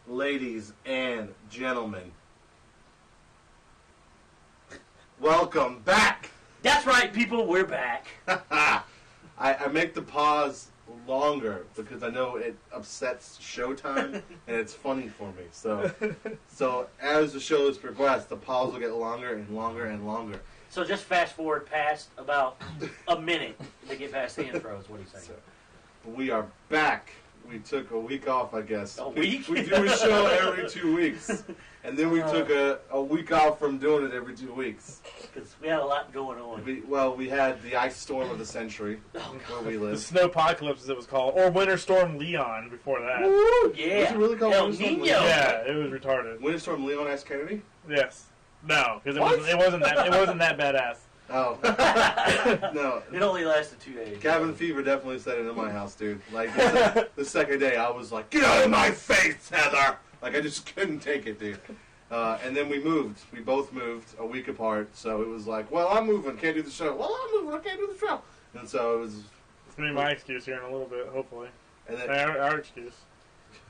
ladies and gentlemen, welcome back. That's right, people, we're back. I make the pause longer because I know it upsets Showtime and it's funny for me. So as the show is progressed, the pause will get longer and longer and longer. So just fast forward past about a minute to get past the intro is what he's saying. So, we are back. We took a week off, I guess. A week? We do a show every 2 weeks. And then we took a week off from doing it every 2 weeks. Because we had a lot going on. We had the ice storm of the century where we live. The snowpocalypse, as it was called. Or Winter Storm Leon before that. Woo! Yeah. Was it really called El Winter Storm Nino. Leon? Yeah, it was retarded. Winter Storm Leon S. Kennedy? Yes. No, because What? it wasn't that badass. Oh. No. It only lasted 2 days. Cabin fever definitely set it in my house, dude. Like, the second day, I was like, get out of my face, Heather! Like, I just couldn't take it, dude. And then we moved. We both moved a week apart, so it was like, well, I'm moving, can't do the show. Well, I'm moving, I can't do the show. And so it was... It's going to be my excuse here in a little bit, hopefully. And then, Our excuse.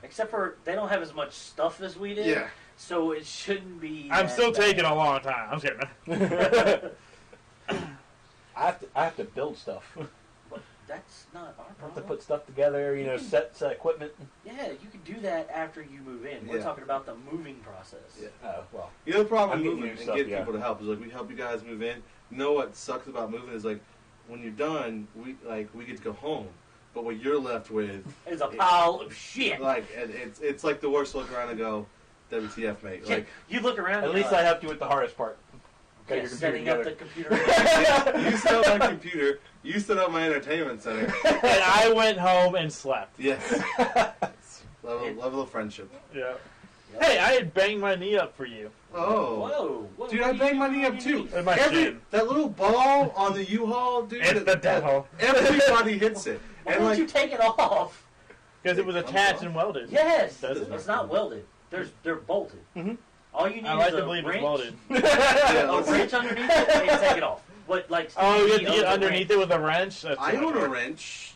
Except for they don't have as much stuff as we did. yeah. So it shouldn't be. I'm still bad. taking a long time. I'm kidding. I have to build stuff. But that's not our I have to problem. put stuff together, set equipment. Yeah, you can do that after you move in. We're Yeah. talking about the moving process. Yeah. Oh, well. You know the problem I'm with getting moving new and stuff, getting yeah. people to help is like we help you guys move in. You know what sucks about moving is like when you're done, we get to go home, but what you're left with, It's a pile of shit. like, and it's like the worst look around and go, WTF, mate. Like You look around. At least I helped you with the hardest part. Got yeah, your computer setting up together. the computer. you set up my computer, you set up my entertainment center. And I went home and slept. Yes, level of friendship. Yeah. Yep. Hey, I had banged my knee up for you. Oh, Whoa. dude, I banged my knee up too. In my shin. That little ball on the U-Haul, dude. It's the devil. Everybody hits it. Why And don't like, you take it off? Because it was attached and welded. Yes. Does it? It's not welded. They're bolted. Mhm. All you need I like is to a believe it's wrench, welded. yeah, a wrench underneath it, and take it off. But like, Oh, you have to owns get a underneath it with a wrench? That's I too much own a work. wrench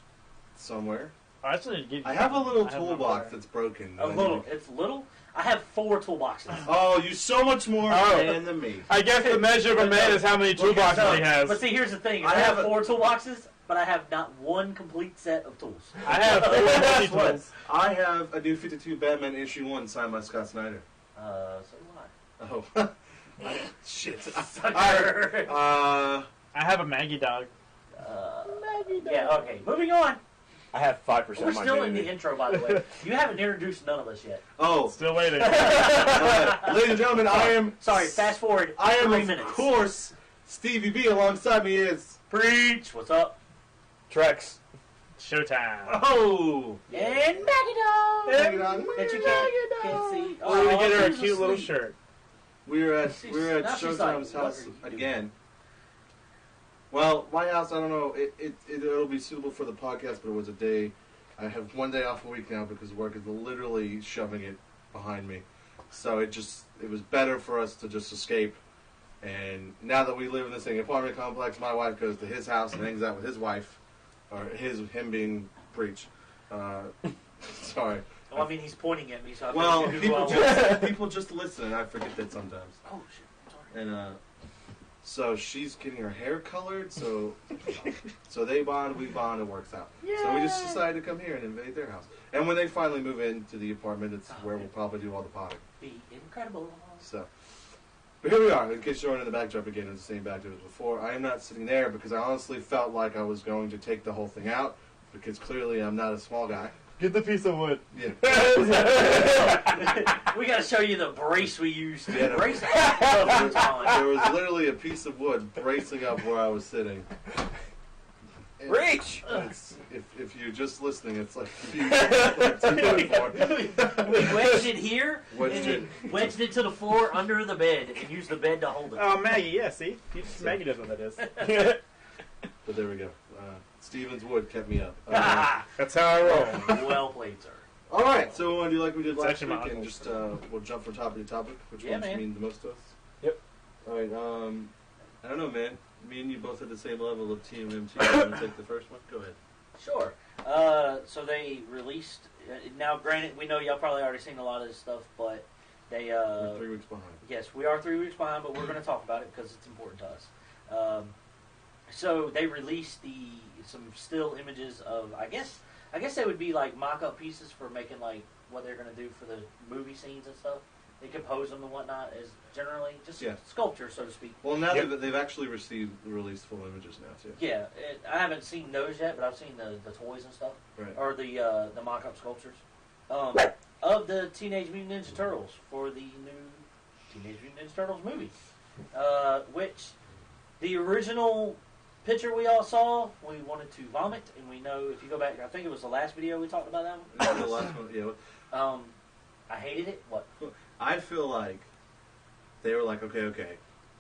somewhere. I actually need to give you I have a little I have toolbox one. that's broken. A little. It's little. I have 4 toolboxes. Oh, you so much more Oh. man than me. I guess the measure of a man is how many toolboxes he has. But see, here's the thing. I I have have 4 toolboxes, but I have not one complete set of tools. I have 4 Guess what? tools. I have a new 52 Batman issue 1 signed by Scott Snyder. So what? Oh. Shit. Sucker. I have a Maggie dog. Yeah. Okay. Moving on. I have 5% We're of my still in the immunity. intro, by the way. You haven't introduced none of us yet. Oh. Still waiting. Ladies and gentlemen, I am... Sorry. Fast forward. I am, 3 of minutes. course, Stevie B. Alongside me is... Preach. What's up? Trex. Showtime. Oh! And Maggie Dog. That you can't see. We're going to get her a she's cute little asleep. shirt. We're at Now she's Showtime's like, house what are you again. Well, my house, I don't know. It'll be suitable for the podcast, but it was a day. I have 1 day off a week now because work is literally shoving it behind me. So it was better for us to just escape. And now that we live in this thing apartment complex, my wife goes to his house and hangs out with his wife, or him being Preach. Sorry. Well, I mean, he's pointing at me, so I Well, think you do well. people just listen, and I forget that sometimes. Oh shit! Sorry. And so she's getting her hair colored, so they bond, we bond, it works out. So we just decided to come here and invade their house. And when they finally move into the apartment, it's where we'll probably do all the potting. Be incredible. So, but here we are. In case you're in the backdrop again, it's the same backdrop as before. I am not sitting there because I honestly felt like I was going to take the whole thing out because clearly I'm not a small guy. Get the piece of wood. Yeah. We got to show you the brace we used to Yeah, brace the time. There was literally a piece of wood bracing up where I was sitting. And Reach! if you're just listening, it's like huge. Like 2 by 4. We wedged it here Wedged and then wedged it to the floor under the bed and used the bed to hold it. Oh, Maggie, yeah, see? Maggie knows what that is. But there we go. Steven's wood kept me up. That's how I roll. Well played, sir. All right, so we want to do like we did It's last actually week my and uncle's. just we'll jump from topic to topic, which Yeah, ones man. mean the most to us. Yep. All right. I don't know, man. Me and you both had the same level of TMMT. You want to take the first one? Go ahead. Sure. So they released Now, granted, we know y'all probably already seen a lot of this stuff, but they... We're 3 weeks behind. Yes, we are 3 weeks behind, but we're going to talk about it because it's important to us. So they released some still images of, I guess they would be like mock-up pieces for making like what they're going to do for the movie scenes and stuff. They compose them and whatnot as generally just sculpture, so to speak. Well, now they've actually released full images now too. Yeah, I haven't seen those yet, but I've seen the toys and stuff, Right. or the mock-up sculptures of the Teenage Mutant Ninja Turtles for the new Teenage Mutant Ninja Turtles movie, which the original picture we all saw, we wanted to vomit, and we know if you go back, I think it was the last video we talked about that one. The last one, yeah. I hated it. What? I feel like they were like, okay,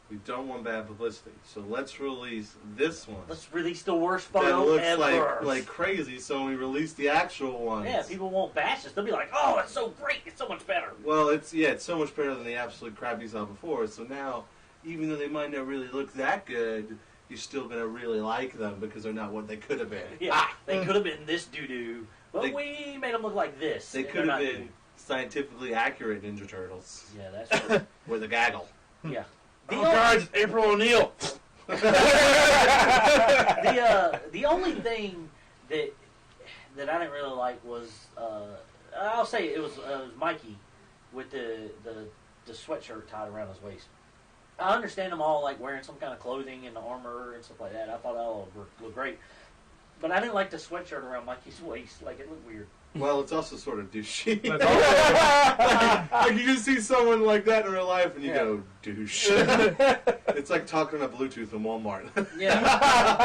we don't want bad publicity, so let's release this one. Let's release the worst That photo looks ever. like crazy, so we release the actual ones. Yeah, people won't bash us. They'll be like, "Oh, it's so great! It's so much better." Well, it's so much better than the absolute crap you saw before. So now, even though they might not really look that good, you're still gonna really like them because they're not what they could have been. Yeah, they could have been this doo-doo, but we made them look like this. They could have been scientifically accurate Ninja Turtles. Yeah, that's true. With a gaggle. Yeah. Oh, God, it's April O'Neil. The only thing that I didn't really like was I'll say it was Mikey with the sweatshirt tied around his waist. I understand them all like wearing some kind of clothing and armor and stuff like that. I thought that all looked great, but I didn't like the sweatshirt around Mikey's waist. Like it looked weird. Well, it's also sort of douchey. That's also- like you just see someone like that in real life and you go, douche. It's like talking on Bluetooth in Walmart. Yeah.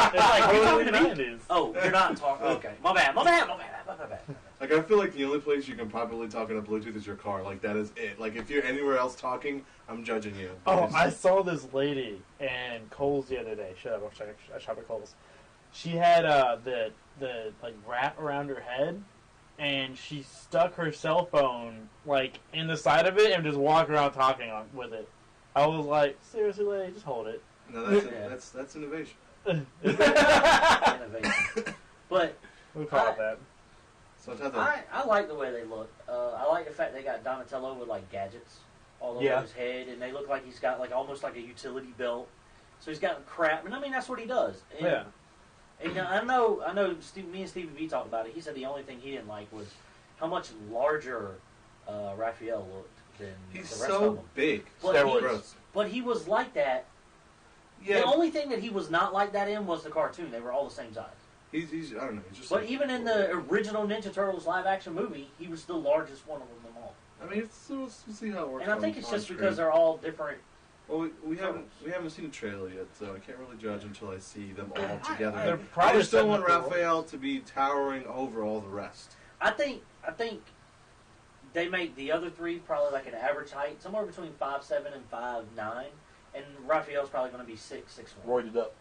It's like, you Early talking to me? 90s. Oh, you're not talking. Okay. My bad. Like, I feel like the only place you can probably talk on a Bluetooth is your car. Like, that is it. Like, if you're anywhere else talking, I'm judging you. Oh, I saw this lady in Kohl's the other day. Shut up, I shop at Kohl's. She had the like wrap around her head, and she stuck her cell phone like in the side of it and just walked around talking with it. I was like, seriously, lady, just hold it. No, that's innovation. Innovation. But We'll call it that. Sometimes I like the way they look. I like the fact they got Donatello with like gadgets all over his head, and they look like he's got like almost like a utility belt. So he's got crap, and I mean that's what he does. And, Yeah. And I know. Me and Stevie B talked about it. He said the only thing he didn't like was how much larger Raphael looked than he's the rest so of them. big. But he was like that. Yeah. The only thing that he was not like that in was the cartoon. They were all the same size. He's I don't know. He's just. But like, even in the original Ninja Turtles live action movie, he was the largest one of them all. I mean, we'll see how it works. And I think it's on just screen. because they're all different. Well, we haven't seen a trailer yet, so I can't really judge until I see them all They're together. I probably just don't want setting up the Raphael to be towering over all the rest. I think they make the other three probably like an average height, somewhere between 5'7" and 5'9", and Raphael's probably going to be 6'1". Roided up.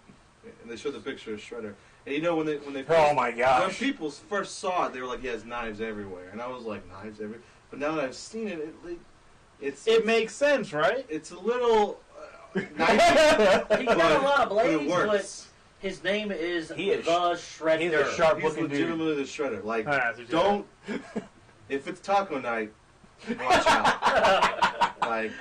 And they showed the picture of Shredder. And you know when they Oh my when gosh. people first saw it, they were like, he has knives everywhere, and I was like, knives everywhere. But now that I've seen it, It makes sense, right? it's a little He's got a lot of but it blades, works. but his name is He is- the Shredder. he's a sharp He's looking dude. legitimately the Shredder. Like, Alright, so don't. If it's taco night, watch out. Like,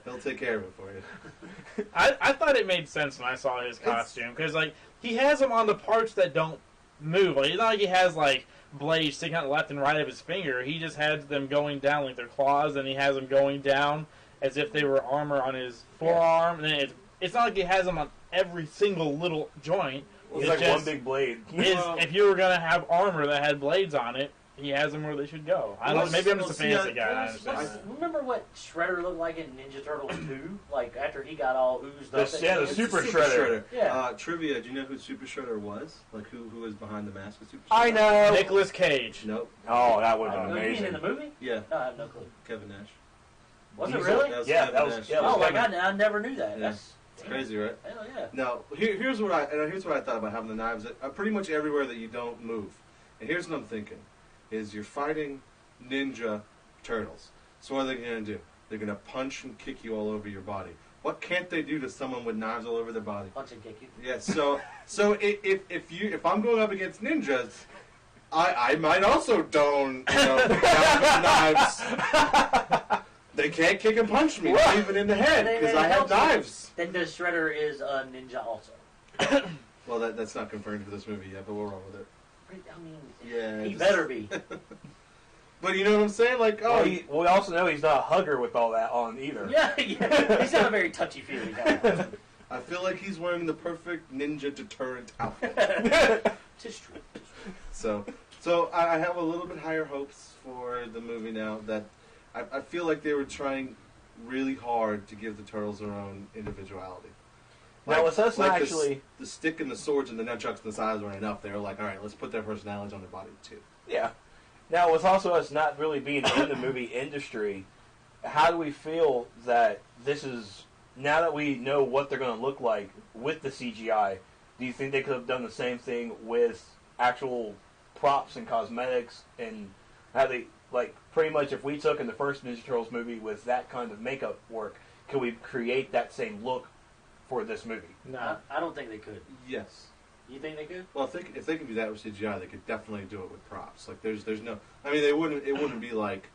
he'll take care of it for you. I thought it made sense when I saw his costume because like he has them on the parts that don't move. Like, it's not like he has like blades sticking out left and right of his finger. He just has them going down like their claws, and he has them going down as if they were armor on his forearm. And then it's not like he has them on every single little joint. It's like one big blade. If you were gonna have armor that had blades on it, he has them where they should go. I don't. Maybe I'm just a fancy guy. I understand. Remember what Shredder looked like in Ninja Turtles 2? Like after he got all oozed up. Yeah, the It's Super the Shredder. Yeah. Trivia, do you know who Super Shredder was? Like, who was behind the mask of Super Shredder? I know. Nicolas Cage. Nope. Oh, that would have been You mean amazing. in the movie? Yeah. No, I have no clue. Kevin Nash. Was it really? Yeah, Kevin that was- Nash. yeah, Oh my Kevin. god, I never knew that. Yeah. That's It's crazy, right? Hell yeah. No, here's what I thought about having the knives. Pretty much everywhere that you don't move. And here's what I'm thinking: is you're fighting ninja turtles. So what are they going to do? They're going to punch and kick you all over your body. What can't they do to someone with knives all over their body? Punch and kick you. Yeah. So if I'm going up against ninjas, I might also don knives. They can't kick and punch me, not even in the head, because I have knives. Then the Shredder is a ninja also. Well, that's not confirmed for this movie yet, but we're wrong with it. I mean, Yeah, he better be. But you know what I'm saying? Like, we also know he's not a hugger with all that on either. Yeah. He's not a very touchy-feely guy. I feel like he's wearing the perfect ninja deterrent outfit. Tis true. So I have a little bit higher hopes for the movie now. That I feel like they were trying really hard to give the turtles their own individuality. Now, with us not actually... The stick and the swords and the nunchucks and the sides weren't enough. They were like, all right, let's put their personalities on their body, too. Yeah. Now, with also us not really being in the movie industry, how do we feel that this is... Now that we know what they're going to look like with the CGI, do you think they could have done the same thing with actual props and cosmetics? And how they... Like, pretty much if we took in the first Ninja Turtles movie with that kind of makeup work, could we create that same look for this movie? No, I don't think they could. Yes. You think they could? Well, if they can do that with CGI, they could definitely do it with props. Like, there's no... I mean, it wouldn't be like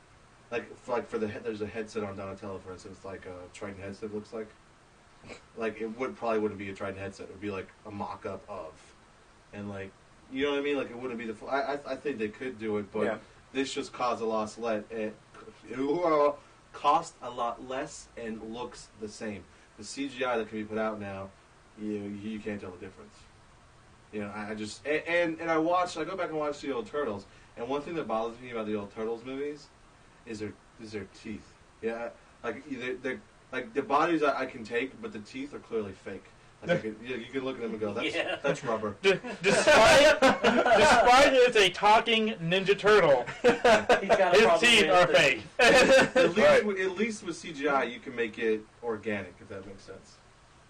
for the... There's a headset on Donatello, for instance, like a Trident headset looks like. Like, it probably wouldn't be a Trident headset. It would be like a mock-up of. And, like, you know what I mean? Like, it wouldn't be the... I think they could do it, but this just caused a lot cost a lot less and looks the same. The CGI that can be put out now, you can't tell the difference. You know, I just and I go back and watch the old Turtles, and one thing that bothers me about the old Turtles movies is their teeth. Yeah, like they're like the bodies I can take, but the teeth are clearly fake. Like you can look at them and go, that's rubber. Despite it's a talking Ninja Turtle, his teeth are fake. At least with CGI, you can make it organic, if that makes sense.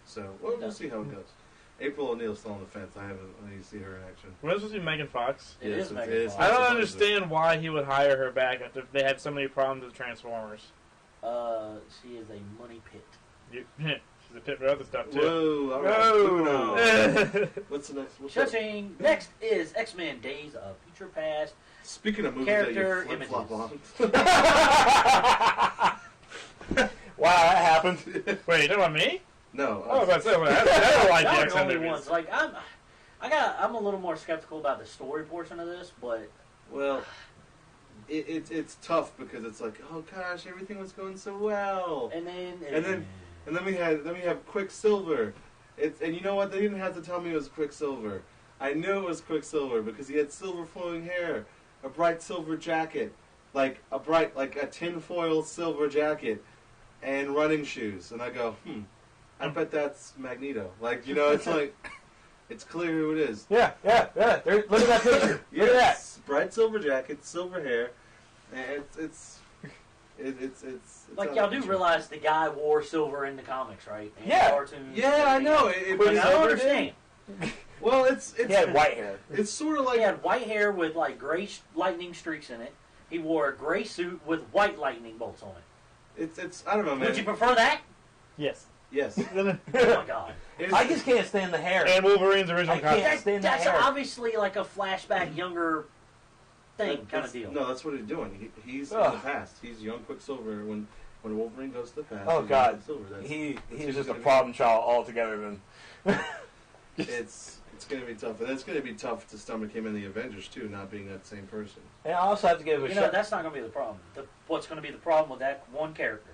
So we'll see how it goes. April O'Neil's still on the fence. I need to see her in action. When was supposed to be Megan Fox? It is Megan Fox. I don't understand why he would hire her back after they had so many problems with Transformers. She is a money pit. She's a pit for other stuff, too. Whoa, all right. Whoa. What's the next? Shutting. Next is X-Men Days of Future Past. Speaking of movies Character that you flip-flop on. Wow, that happened. Wait, you talking about me? No. I was about to say, I don't like the Y'all are the X-Men only movies. ones. Like, I'm a little more skeptical about the story portion of this, but... Well, it's tough because it's like, oh gosh, everything was going so well. And then we have Quicksilver. And you know what? They didn't have to tell me it was Quicksilver. I knew it was Quicksilver because he had silver flowing hair, a bright silver jacket, like a tinfoil silver jacket, and running shoes. And I go, I bet that's Magneto. Like, you know, it's like, it's clear who it is. Yeah. Look at that picture. Look at that. Bright silver jacket, silver hair, and it's like, y'all do realize the guy wore silver in the comics, right? And yeah. Cartoons. Yeah, I know. But I don't understand. Well, it's he had white hair. It's sort of like he had white hair with like gray lightning streaks in it. He wore a gray suit with white lightning bolts on it. It's I don't know, man. Would you prefer that? Yes. Yes. Oh my god. I just can't stand the hair. And Wolverine's original costume. That's obviously like a flashback, younger thing kind of deal. No, that's what he's doing. He's in the past. He's young Quicksilver when Wolverine goes to the past. Oh god, That's he's just a problem child altogether. Then it's going to be tough, and it's going to be tough to stomach him in the Avengers too, not being that same person. And I also have to give a You know, that's not going to be the problem. What's going to be the problem with that one character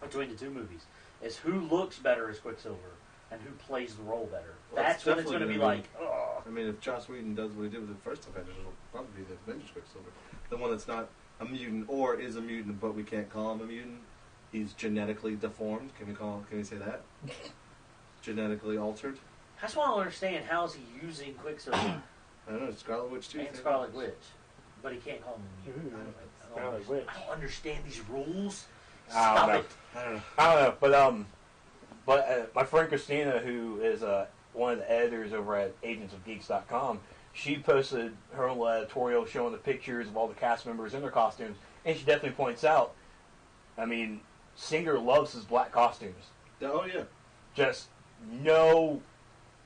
between the two movies is who looks better as Quicksilver and who plays the role better. Well, that's what it's going to be like. I mean, if Joss Whedon does what he did with the first Avengers, it'll probably be the Avengers Quicksilver. The one that's not a mutant or is a mutant, but we can't call him a mutant. He's genetically deformed. Can we say that? Genetically altered. That's why I don't understand. How is he using Quicksilver I don't know. Scarlet Witch too. and Scarlet Witch, but he can't call him a mutant? Scarlet Witch. I don't understand these rules. I don't Stop know. it. I don't know. But my friend Christina, who is one of the editors over at agentsofgeeks.com, she posted her own editorial showing the pictures of all the cast members in their costumes, and she definitely points out, I mean, Singer loves his black costumes. Oh yeah. Just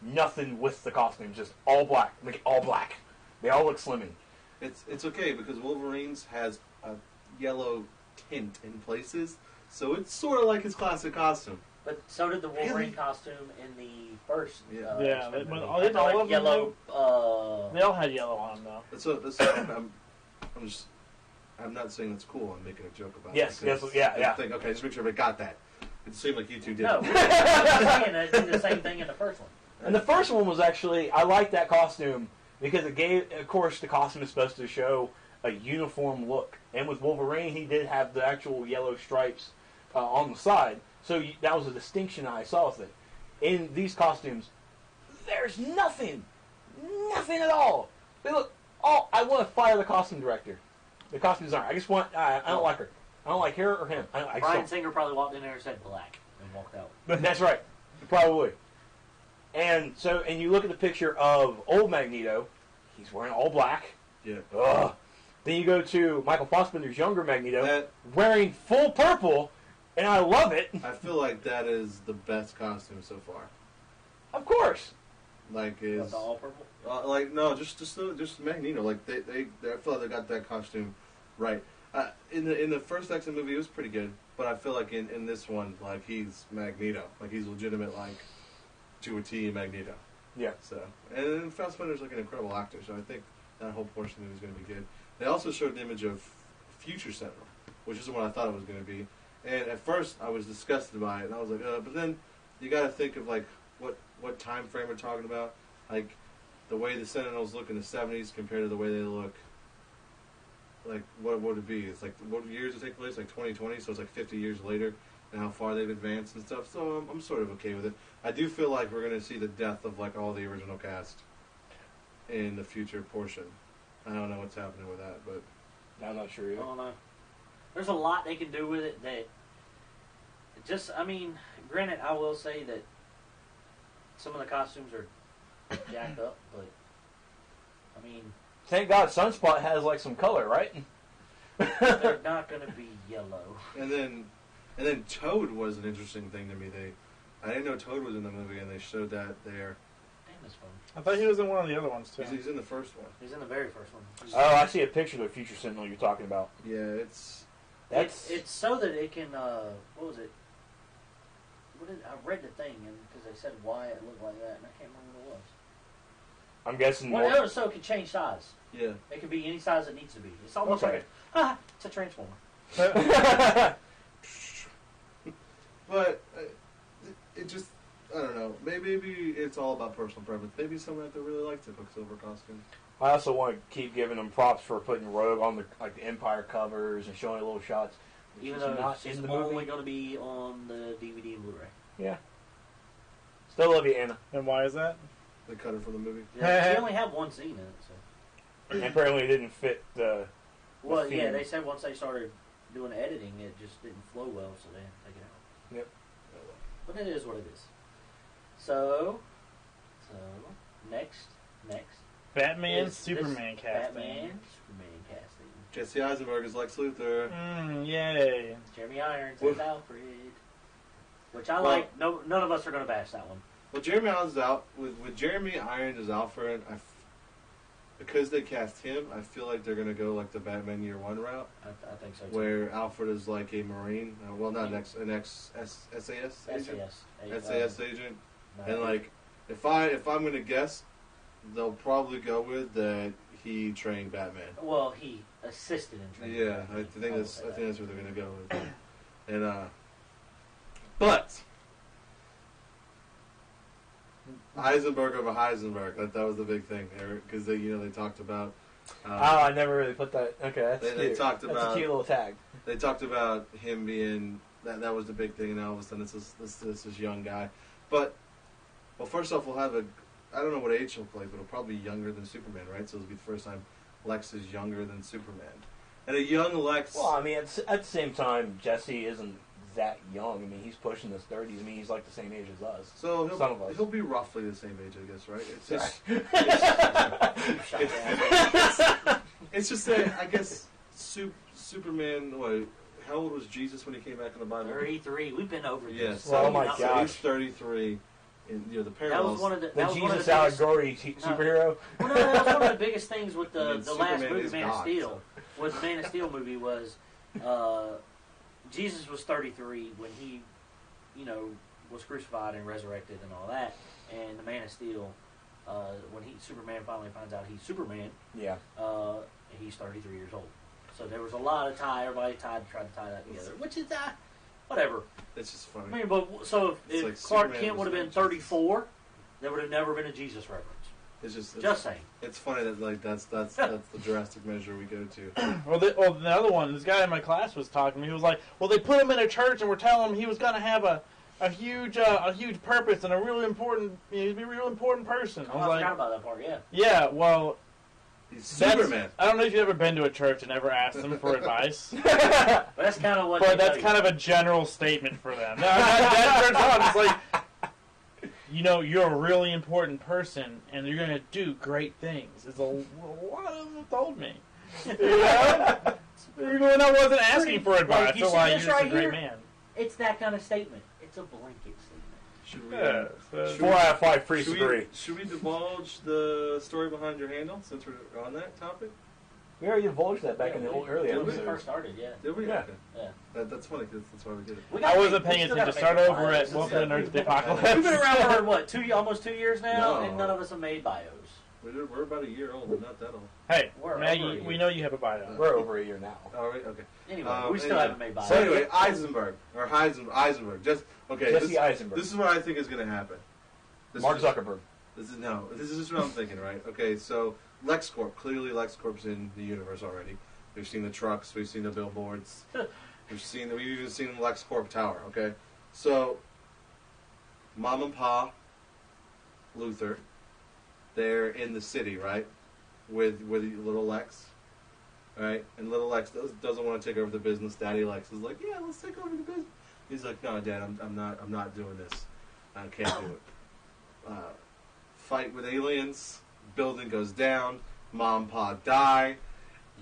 nothing with the costumes, just all black. Like all black. They all look slimming. it's okay because Wolverine's has a yellow tint in places, so it's sort of like his classic costume. But so did the Wolverine Really? costume in the first. Yeah, X-Men they- movie. all- didn't all Like of them yellow. They all had yellow on them, though. I'm not saying that's cool. I'm making a joke about Yes, it. yes, because yeah, I yeah. think, okay, just make sure I got that. It seemed like you two did. No, it. I'm saying they did the same thing in the first one. And the first one was actually, I liked that costume because it gave, of course, the costume is supposed to show a uniform look. And with Wolverine, he did have the actual yellow stripes on the side. So that was a distinction I saw with it. In these costumes, there's nothing. Nothing at all. They look, I want to fire the costume director. The costume designer. I just want, I don't like her. I don't like her or him. I just Bryan don't. Singer probably walked in there and said black and walked out. That's right. Probably. And so, and you look at the picture of old Magneto, he's wearing all black. Yeah. Ugh. Then you go to Michael Fassbender's younger Magneto, That- wearing full purple, and I love it. I feel like that is the best costume so far. Of course. Like What, is the all purple? like no, just Magneto. Like they I feel like they got that costume right. In the first X-Men movie, it was pretty good, but I feel like in this one, like he's Magneto, like he's legitimate, like to a T Magneto. Yeah. So and Fassbender's like an incredible actor, so I think that whole portion of it is going to be good. They also showed an image of Future Sentinel, which is what I thought it was going to be. And at first, I was disgusted by it, and I was like, but then you got to think of like what time frame we're talking about, like the way the Sentinels look in the '70s compared to the way they look. Like what would it be? It's like what years it take place? Like 2020, so it's like 50 years later, and how far they've advanced and stuff. So I'm sort of okay with it. I do feel like we're going to see the death of like all the original cast in the future portion. I don't know what's happening with that, but I'm not sure I either. don't know. There's a lot they can do with it that just, I mean, granted, I will say that some of the costumes are jacked up, but I mean, Thank God Sunspot has like some color, right? they're not going to be yellow. and then Toad was an interesting thing to me. I didn't know Toad was in the movie, and they showed that there. Damn, that's fun. I thought he was in one of the other ones, too. He's in the first one. He's in the very first one. Oh, I see a picture of the Future Sentinel you're talking about. Yeah, it's It's so that it can, what was it? I read the thing, and because they said why it looked like that, and I can't remember what it was. I'm guessing Well, more. it was so it can change size. yeah. It can be any size it needs to be. It's almost Okay. like it's a transformer. But it just, I don't know. Maybe it's all about personal preference. Maybe someone out there really likes the Quicksilver costume. I also want to keep giving them props for putting Rogue on the Empire covers and showing little shots. which Even is though not it's in the only movie. going to be on the DVD and Blu-ray. Yeah. Still love you, Anna. And why is that? They cut it from the movie. Yeah, they only have one scene in it. So. And apparently it didn't fit the. Well, the yeah, theme. they said once they started doing editing, it just didn't flow well, so they had to take it out. Yep. But it is what it is. So next, Batman, is Superman this casting. Batman, Superman casting. Jesse Eisenberg is Lex Luthor. Yay. Jeremy Irons Well- as Alfred, which I Well- like. No, none of us are going to bash that one. Well, Jeremy Irons is out with Jeremy Irons as Alfred. Because they cast him, I feel like they're gonna go like the Batman Year One route, I think so too. where Alfred is like a Marine. Well, not an SAS agent. SAS agent. No, And like, if I'm gonna guess, they'll probably go with that he trained Batman. well, he assisted in training. Yeah, I Batman. think will that's say I that. think that's where they're gonna go with. And but Eisenberg over Heisenberg. That was the big thing, because they talked about. Oh, I never really put that. Okay, that's They cute. talked That's about- a cute little tag. They talked about him being that was the big thing, and now all of a sudden this young guy. But first off, we'll have I don't know what age he'll play, but he'll probably be younger than Superman, right? So it'll be the first time Lex is younger than Superman, and a young Lex. Well, I mean, at the same time, Jesse isn't that young. I mean, he's pushing his 30s. I mean, he's like the same age as us. So Some of us. he'll be roughly the same age, I guess, right? It's just, Shot down. it's just that I guess Superman. What? How old was Jesus when he came back in the Bible? 33. We've been over this. Yes. Well, oh my Not So gosh. he's 33, in the That parallels. was one of the. The That was one of Jesus the biggest, allegory superhero. well, no, that was one of the biggest things with I mean, the last Superman movie, is Man of God, Steel. With the Man of Steel movie was, Jesus was 33 when he, was crucified and resurrected and all that. And the Man of Steel, when Superman finally finds out he's Superman, Yeah. he's 33 years old. So there was a lot of everybody tried to tie that together, which is whatever. It's just funny. I mean, but so if like Clark Superman Kent would have was been Jesus. 34, there would have never been a Jesus reference. It's Just saying. It's funny that that's the drastic measure we go to. Well, the other one, this guy in my class was talking to me. He was like, well, they put him in a church and were telling him he was going to have a huge purpose and a really important, he'd be a real important person. I was I like, forgot about that part, yeah. yeah, well, He's that's- Superman. I don't know if you've ever been to a church and ever asked them for advice, But that's kind of what but they that's tell you. kind of a general statement for them. No, that church on, it's like, you're a really important person, and you're going to do great things. It's a lot of them told me. Even when I wasn't asking for advice, Like, you they're see like, this you're just right a great here? man. It's that kind of statement. It's a blanket statement. Should we, Yeah, so- should 4 out of 5 priests agree. should we divulge the story behind your handle since we're on that topic? We already divulged that back in the early When we episodes. first started, yeah. Did we? Yeah. Okay. Yeah. That's funny because that's why we did it. We I gotta wasn't make- paying we still attention. gotta Start make over bios. at Welcome to Nerds of the Apocalypse. We've been around for, what, almost 2 years now, No. and none of us have made bios. We're about a year old. We're not that old. Hey, We're over Maggie, a we year. know you have a bio. We're over a year now. All right. Okay. Anyway, we still anyway. haven't made bios. So anyway, Eisenberg. Just okay. Jesse Eisenberg. This is what I think is going to happen. Mark is- Zuckerberg. This is just what I'm thinking, right? Okay, so LexCorp. Clearly, LexCorp's in the universe already. We've seen the trucks. We've seen the billboards. We've even seen the LexCorp Tower. Okay, so Mom and Pa Luther, they're in the city, right? With little Lex, right? And little Lex doesn't want to take over the business. Daddy Lex is like, yeah, let's take over the business. He's like, no, Dad, I'm not doing this. I can't do it. Fight with aliens. Building goes down. Mom, Pa die.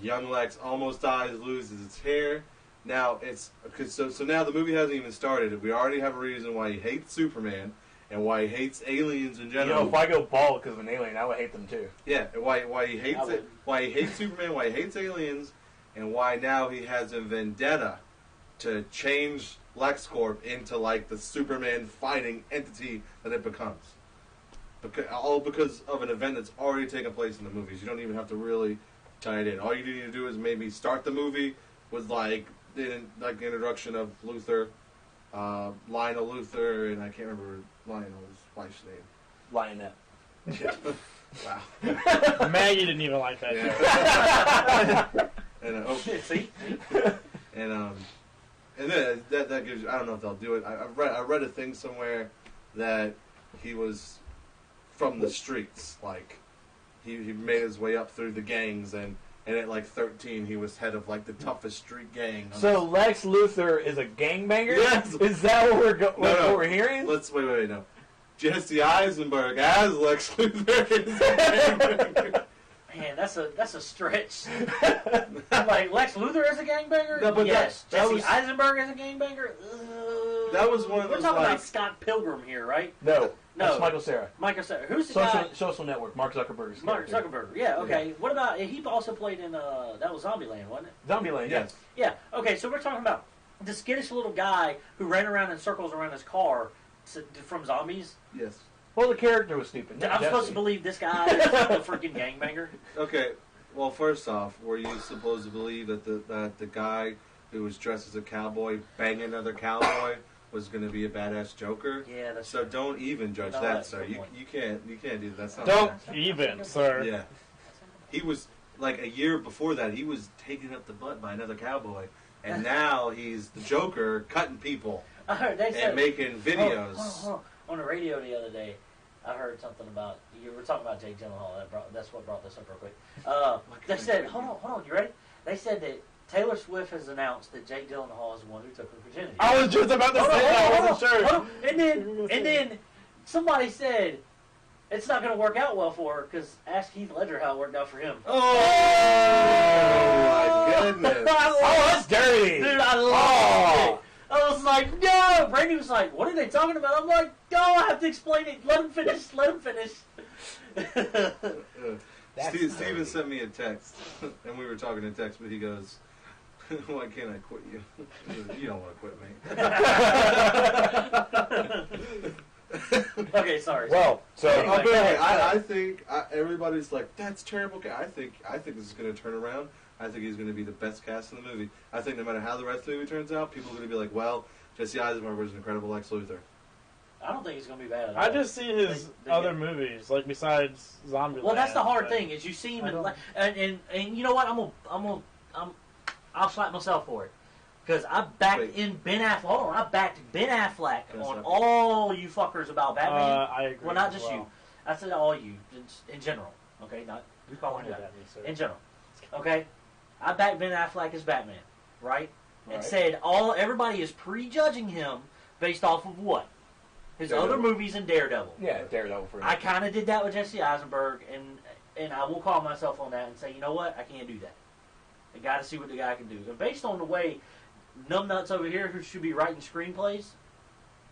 Young Lex almost dies, loses its hair. Now so now the movie hasn't even started. We already have a reason why he hates Superman and why he hates aliens in general. If I go bald because of an alien, I would hate them too. Yeah, and why he hates I it, why he hates Superman, why he hates aliens, and why now he has a vendetta to change LexCorp into like the Superman fighting entity that it becomes. All because of an event that's already taken place in the movies. You don't even have to really tie it in. All you need to do is maybe start the movie with like the introduction of Luther, Lionel Luther, and I can't remember Lionel's wife's name. Lionette. Wow. Maggie didn't even like that. Yeah. and See? and then that gives you, I don't know if they'll do it. I read a thing somewhere that he was from the streets, like he made his way up through the gangs, and at like 13 he was head of like the toughest street gang. So Lex Luthor is a gangbanger? Yes. Is that what No. what we're hearing? Let's wait no. Jesse Eisenberg as Lex Luthor is a gangbanger. Man, that's a stretch. Like, Lex Luthor is a gangbanger? No, but yes. that Jesse was- Eisenberg is a gangbanger? That was one of We're those, talking like- about Scott Pilgrim here, right? No. No. That's Michael Cera. Michael Cera. Who's the guy? Social Network. Mark Zuckerberg's Mark character. Zuckerberg. Yeah, okay. What about, he also played in, that was Zombieland, wasn't it? Zombieland, Yes. Yeah, okay, so we're talking about the skittish little guy who ran around in circles around his car from zombies. Yes. Well, the character was stupid. I'm supposed to believe this guy is a freaking gangbanger? Okay. Well, first off, were you supposed to believe that the guy who was dressed as a cowboy banging another cowboy was going to be a badass Joker? Yeah, that's So don't even judge No, that, that's a sir. good You point. can't do that. That's not Don't fair. even, sir. Yeah. He was like a year before that. He was taken up the butt by another cowboy, and now he's the Joker cutting people I heard they said and making videos. Hold on. On the radio the other day, I heard something about you were talking about Jake Gyllenhaal. That's what brought this up real quick. They said, hold on, you ready? They said that Taylor Swift has announced that Jake Gyllenhaal is the one who took her virginity. I was just about to say that. I wasn't sure. Hold on. And then somebody said it's not going to work out well for her because ask Heath Ledger how it worked out for him. Oh my goodness! Oh, that's dirty! Dude, I loved it. I was like, no! no. Brady was like, "What are they talking about?" I'm like, "No, I have to explain it. Let him finish. Let him finish." Steven sent me a text, and we were talking in text, but he goes, "Why can't I quit you?" You don't want to quit me. Okay, sorry. Well, so Okay, I think everybody's like, "That's terrible." I think this is going to turn around. I think he's going to be the best cast in the movie. I think no matter how the rest of the movie turns out, people are going to be like, "Well, Jesse Eisenberg was an incredible Lex Luthor." I don't think he's going to be bad at all. I just see his other movies, like besides Zombieland. Well, that's the hard thing is you see him and you know what? I'll slap myself for it because I backed Ben Affleck. Hold on, I backed Ben Affleck on all you fuckers about Batman. I agree. Well, not just you. I said all you in general. Okay, not you calling it that in general. Okay, I backed Ben Affleck as Batman, right? And said everybody is prejudging him based off of what? His other movies and Daredevil. Yeah, Daredevil. I kind of did that with Jesse Eisenberg, and I will call myself on that and say, you know what? I can't do that. I got to see what the guy can do. And based on the way numbnuts over here who should be writing screenplays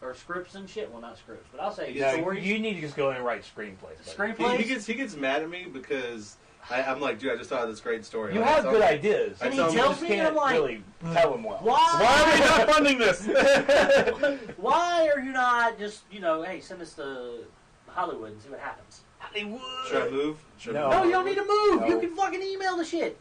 or scripts and shit, well, not scripts, but I'll say stories. You need to just go in and write screenplays. Screenplays. He gets mad at me because I'm like, dude, I just thought of this great story. You have good ideas. And he tells me, I'm like, really tell him well. Why are we not funding this? Why are you not just, hey, send us to Hollywood and see what happens? Hollywood. Should I move? No, you don't need to move. No. You can fucking email the shit.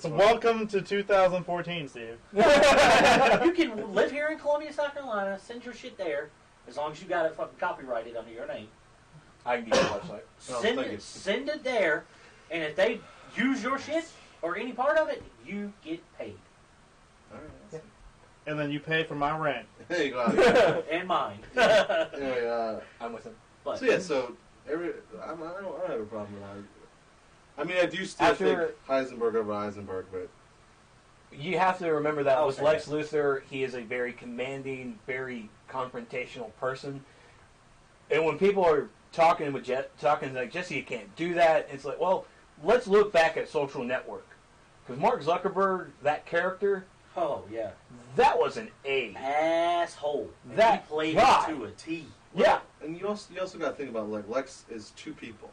Welcome to 2014, Steve. You can live here in Columbia, South Carolina, send your shit there, as long as you got it fucking copyrighted under your name. I can give you a website. Send it there, and if they use your shit or any part of it, you get paid. All right. And then you pay for my rent. There you go. And mine. Anyway, I'm with him. But, I don't have a problem with that. I mean, I do still think Heisenberg over Heisenberg, but you have to remember that with Lex Luthor, he is a very commanding, very confrontational person. And when people are talking like, Jesse, you can't do that, it's like, well, let's look back at Social Network. Because Mark Zuckerberg, that character, oh, yeah. that was an A. Asshole. And that he played guy. it to a T. Yeah. And you also got to think about, like, Lex is two people.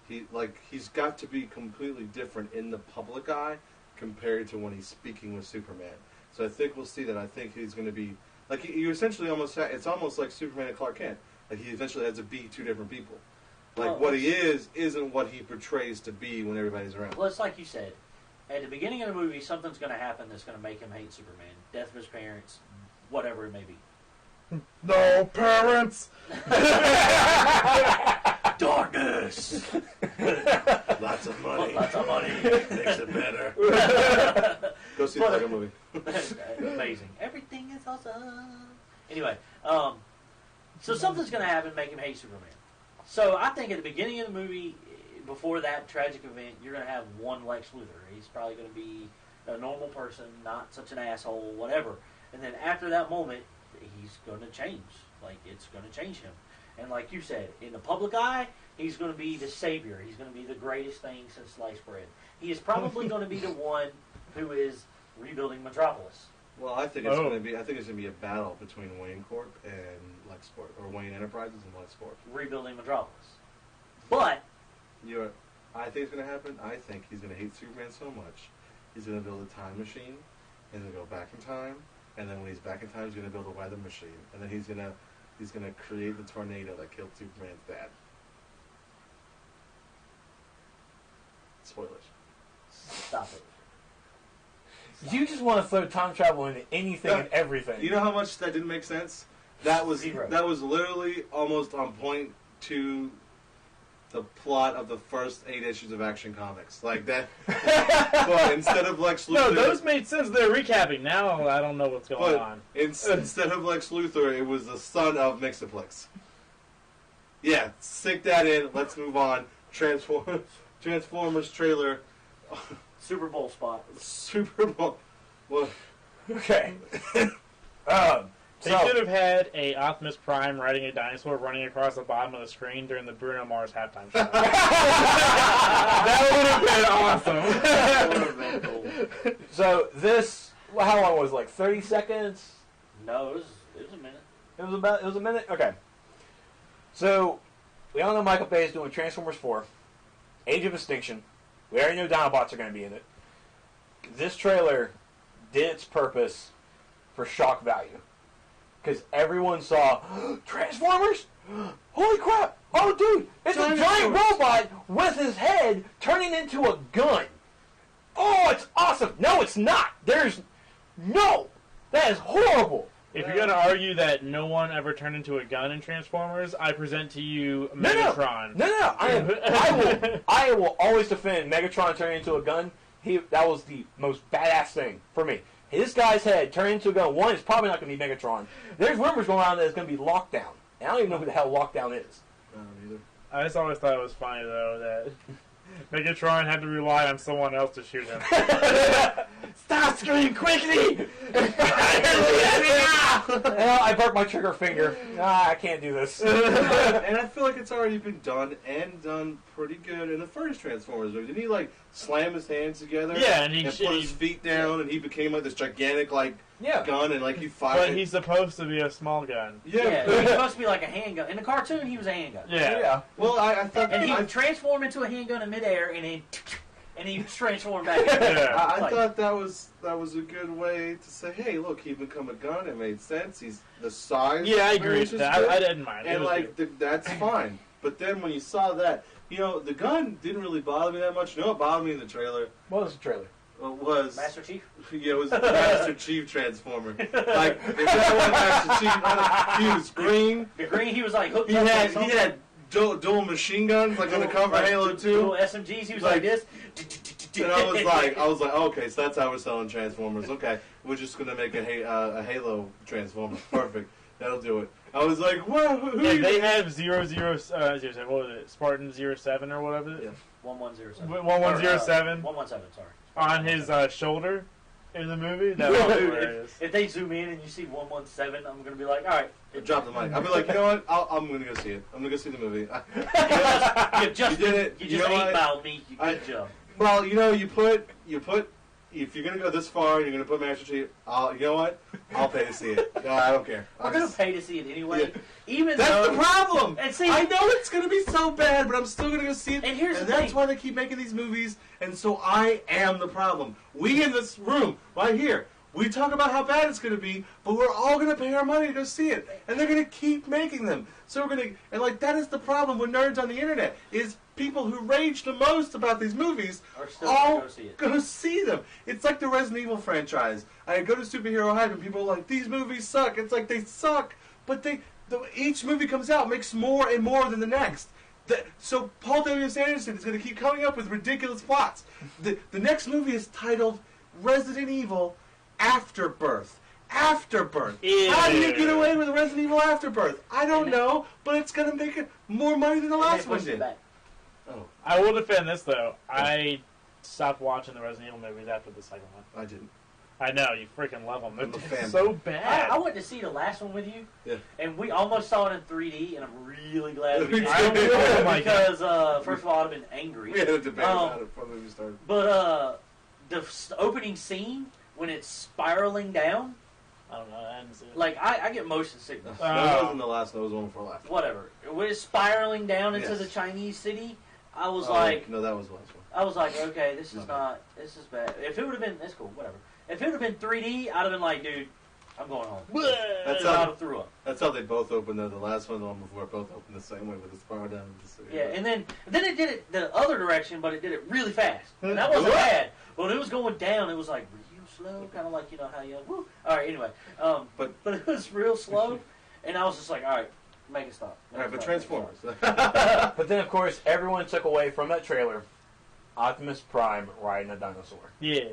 He's got to be completely different in the public eye compared to when he's speaking with Superman. So I think we'll see that. I think he's going to be like you essentially it's almost like Superman and Clark Kent. Like he eventually has to be two different people. Like what he isn't what he portrays to be when everybody's around. Well, it's like you said. At the beginning of the movie, something's going to happen that's going to make him hate Superman. Death of his parents, whatever it may be. No parents. Darkness. Lots of money. Lots of money. Makes it better. Go see the fucking movie. Amazing. Everything is awesome. Anyway, so something's going to happen make him hate Superman. So I think at the beginning of the movie, before that tragic event, you're going to have one Lex Luthor. He's probably going to be a normal person, not such an asshole, whatever. And then after that moment, he's going to change. Like, it's going to change him. And like you said, in the public eye, he's going to be the savior. He's going to be the greatest thing since sliced bread. He is probably going to be the one who is rebuilding Metropolis. Well, I think it's going to be. I think it's going to be a battle between Wayne Corp and LexCorp, or Wayne Enterprises and LexCorp. Rebuilding Metropolis. But I think it's going to happen. I think he's going to hate Superman so much, he's going to build a time machine, and then go back in time, and then when he's back in time, he's going to build a weather machine, and then he's going to create the tornado that killed Superman's dad. Spoilers. Stop it. You just want to throw time travel into anything and everything. You know how much that didn't make sense? That was Zero. That was literally almost on point to the plot of the first 8 issues of Action Comics. Like that. But instead of Lex Luthor... No, those made sense. They're recapping. Now I don't know what's going on. Instead of Lex Luthor, it was the son of Mixaplex. Yeah, stick that in. Let's move on. Transformers trailer. Super Bowl spot. Super Bowl. Well, Okay. They should have had a Optimus Prime riding a dinosaur running across the bottom of the screen during the Bruno Mars halftime show. That would have been awesome. So this, how long was it? Like 30 seconds? No, it was a minute. It was a minute. Okay. So, we all know Michael Bay is doing Transformers 4, Age of Extinction. We already know Dinobots are going to be in it. This trailer did its purpose for shock value. Because everyone saw, Transformers? Holy crap! Oh, dude, it's a giant robot with his head turning into a gun. Oh, it's awesome. No, it's not. No. That is horrible. If you're going to argue that no one ever turned into a gun in Transformers, I present to you Megatron. No. I will always defend Megatron turning into a gun. That was the most badass thing for me. His guy's head turning into a gun. One, it's probably not going to be Megatron. There's rumors going around that it's going to be Lockdown. And I don't even know who the hell Lockdown is. I don't either. I just always thought it was funny, though, that Megatron had to rely on someone else to shoot him. Stop screaming quickly! I broke my trigger finger. I can't do this. And I feel like it's already been done, and done pretty good in the first Transformers movie. Didn't he, like, slam his hands together? Yeah, and put his feet down, and he became, like, this gigantic, like, gun, and, like, he fired. But he's supposed to be a small gun. Yeah, he's supposed to be like a handgun. In the cartoon, he was a handgun. Yeah. Well, I thought... And he would transform into a handgun in midair, and he transformed back. I thought that was a good way to say, hey, look, he become a gun. It made sense. He's the size. Yeah, I agree with that. I didn't mind. And that's fine. But then when you saw that, the gun didn't really bother me that much. You know what bothered me in the trailer? What was the trailer? It was Master Chief. Yeah, it was the Master Chief Transformer. Like if that was Master Chief, he was green. The green, he was like hooked. He had dual machine guns, like on the cover of Halo 2. Dual SMGs. He was like this. And I was like, okay, so that's how we're selling Transformers. Okay, we're just gonna make a Halo Transformer. Perfect, that'll do it. I was like, whoa. They have 0007. What was it? Spartan 07 or whatever. Yeah. 1107. 1107. 117. Sorry. On his shoulder in the movie. That was hilarious. If they zoom in and you see 117, I'm gonna be like, all right. Drop the mic. I'll be like, you know what? I'm gonna go see it. I'm gonna go see the movie. You did it. You just 8-balled me. Good job. Well, you put. If you're gonna go this far, and you're gonna put Master Chief. You know what? I'll pay to see it. I don't care. I'm gonna pay to see it anyway. Yeah. Even that's though, the problem. And see, I know it's gonna be so bad, but I'm still gonna go see it. And here's the that's thing. why they keep making these movies. And so I am the problem. We in this room right here. We talk about how bad it's going to be, but we're all going to pay our money to go see it. And they're going to keep making them. So we're going to... And, that is the problem with nerds on the internet, is people who rage the most about these movies are still all go see them. It's like the Resident Evil franchise. I go to Superhero Hype and people are like, these movies suck. It's like, they suck. But each movie comes out makes more and more than the next. So Paul W.S. Anderson is going to keep coming up with ridiculous plots. The next movie is titled Resident Evil Afterbirth. Afterbirth. Ew. How do you get away with Resident Evil Afterbirth? I don't know, but it's going to make it more money than the last one did. Oh. I will defend this, though. I stopped watching the Resident Evil movies after the second one. I didn't. I know, you freaking love them. I'm a fan. So bad. I went to see the last one with you, yeah. And we almost saw it in 3D, and I'm really glad we did. Because, first of all, I'd have been angry. We had a debate about it before the movie started. But, the opening scene, when it's spiraling down, I don't know. I didn't see it. like, I get motion sickness. That wasn't the last one. That was the one before last. Whatever. When it's spiraling down into the Chinese city, I was like... No, that was the last one. I was like, okay, this is bad. If it would have been... That's cool, whatever. If it would have been 3D, I'd have been like, dude, I'm going home. That's how I threw up. That's how they both opened, though. The last one and the one before both opened the same way with the spiral down the city. Yeah, and then it did it the other direction, but it did it really fast. And that wasn't bad. But when it was going down, it was like real slow, kind of like, how you... Woo. All right, anyway. But it was real slow, and I was just like, all right, make it stop. All right, but Transformers. But then, of course, everyone took away from that trailer Optimus Prime riding a dinosaur. Yeah.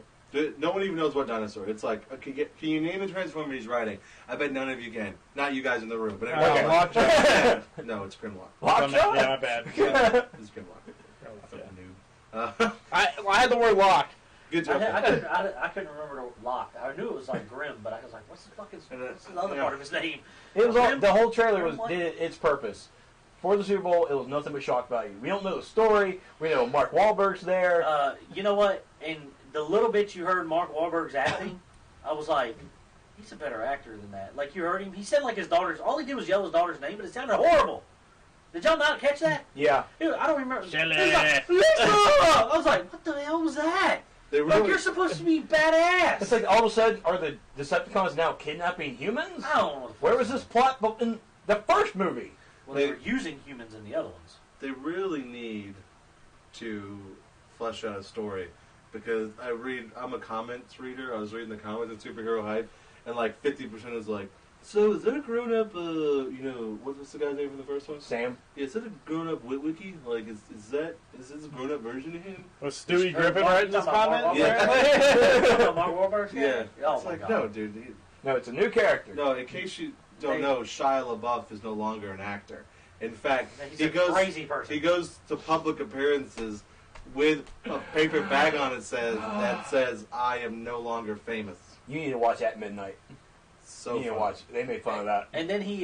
No one even knows what dinosaur. It's like, okay, can you name the Transformer he's riding? I bet none of you can. Not you guys in the room, but everyone. Lockjaw. No, it's Grimlock. Lockjaw? Yeah, my bad. It's Grimlock. I had the word lock. Good job. I couldn't remember the lock. I knew it was like Grim, but I was like, what's the other part of his name? It was the whole trailer did its purpose. For the Super Bowl, it was nothing but shock value. We don't know the story. We know Mark Wahlberg's there. You know what? In the little bit you heard Mark Wahlberg's acting, I was like, He's a better actor than that. Like, you heard him. He said, like, his daughter's... All he did was yell his daughter's name, but it sounded horrible. Did y'all not catch that? Yeah. Dude, I don't remember. Shelley. He was like, Lisa! I was like, what the hell was that? They Like, really, you're supposed to be badass. It's like all of a sudden, are the Decepticons now kidnapping humans? I don't know. Where was this plot in the first movie? Well, they were using humans in the other ones. they really need to flesh out a story, because I'm a comments reader. I was reading the comments of Superhero Hype, and like 50% is like, so is that a grown-up, what's the guy's name from the first one? Sam. Yeah, is that a grown-up Witwicky? Like, is this a grown-up version of him? Was Stewie Griffin writing this comment? Yeah. Mark Wahlberg? Yeah. Oh, It's my like, God. no, dude. No, it's a new character. No, in case you don't know, Shia LaBeouf is no longer an actor. In fact, He's he a goes crazy person. he goes to public appearances with a paper bag on it that says "I am no longer famous." You need to watch that midnight. So You need to funny. watch. They made fun of that. And then he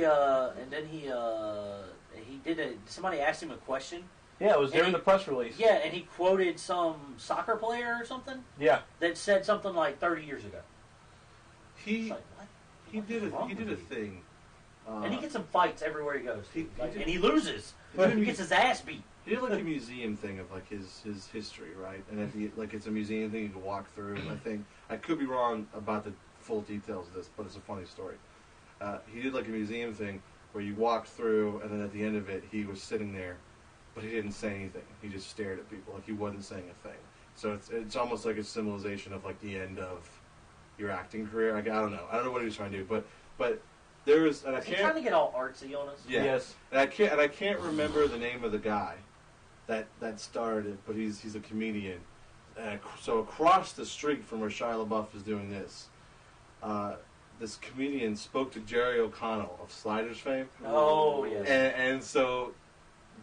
did a. Somebody asked him a question. Yeah, it was during And the press release. Yeah, and he quoted some soccer player or something Yeah. that said something like 30 years ago. He It's like, what? he What did is wrong he did a with you? thing. And he gets in fights everywhere he goes. He did- And he loses. he did- He gets his ass beat. He did like a museum thing of like his history, right? And it's a museum thing you can walk through. And I think I could be wrong about the full details of this, but it's a funny story. He did like a museum thing where you walk through, and then at the end of it, he was sitting there, but he didn't say anything. He just stared at people like he wasn't saying a thing. So it's almost like a symbolization of like the end of your acting career. Like, I don't know what he was trying to do, but there was, and I Is he trying to can't. get all artsy on us? Yeah. Yes. And I can't remember the name of the guy that started it, but he's a comedian. So across the street from where Shia LaBeouf is doing this, this comedian spoke to Jerry O'Connell of Sliders fame. Oh, yes. And so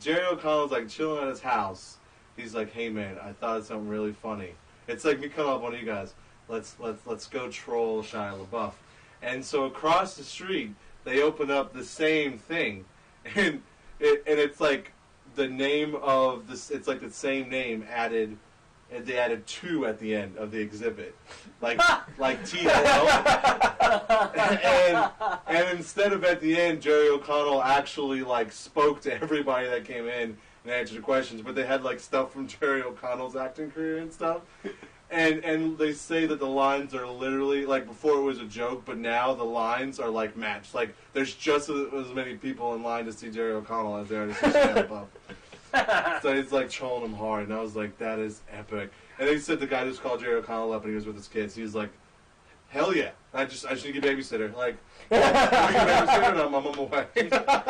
Jerry O'Connell's like chilling at his house. He's like, "Hey man, I thought of something really funny. It's like me calling up one of you guys. Let's go troll Shia LaBeouf." And so across the street, they open up the same thing, and it's like the name of this. It's like the same name added, and they added 2 at the end of the exhibit, like TLO. and instead of at the end, Jerry O'Connell actually like spoke to everybody that came in and answered the questions, but they had like stuff from Jerry O'Connell's acting career and stuff. And they say that the lines are literally, like, before it was a joke, but now the lines are, like, matched. Like, there's just as many people in line to see Jerry O'Connell as there are to see Shia LaBeouf. So he's, like, trolling him hard, and I was like, that is epic. And they said the guy just called Jerry O'Connell up, and he was with his kids. He was like, hell yeah. I should get a babysitter. Like, we can babysitter, and I'm on my way.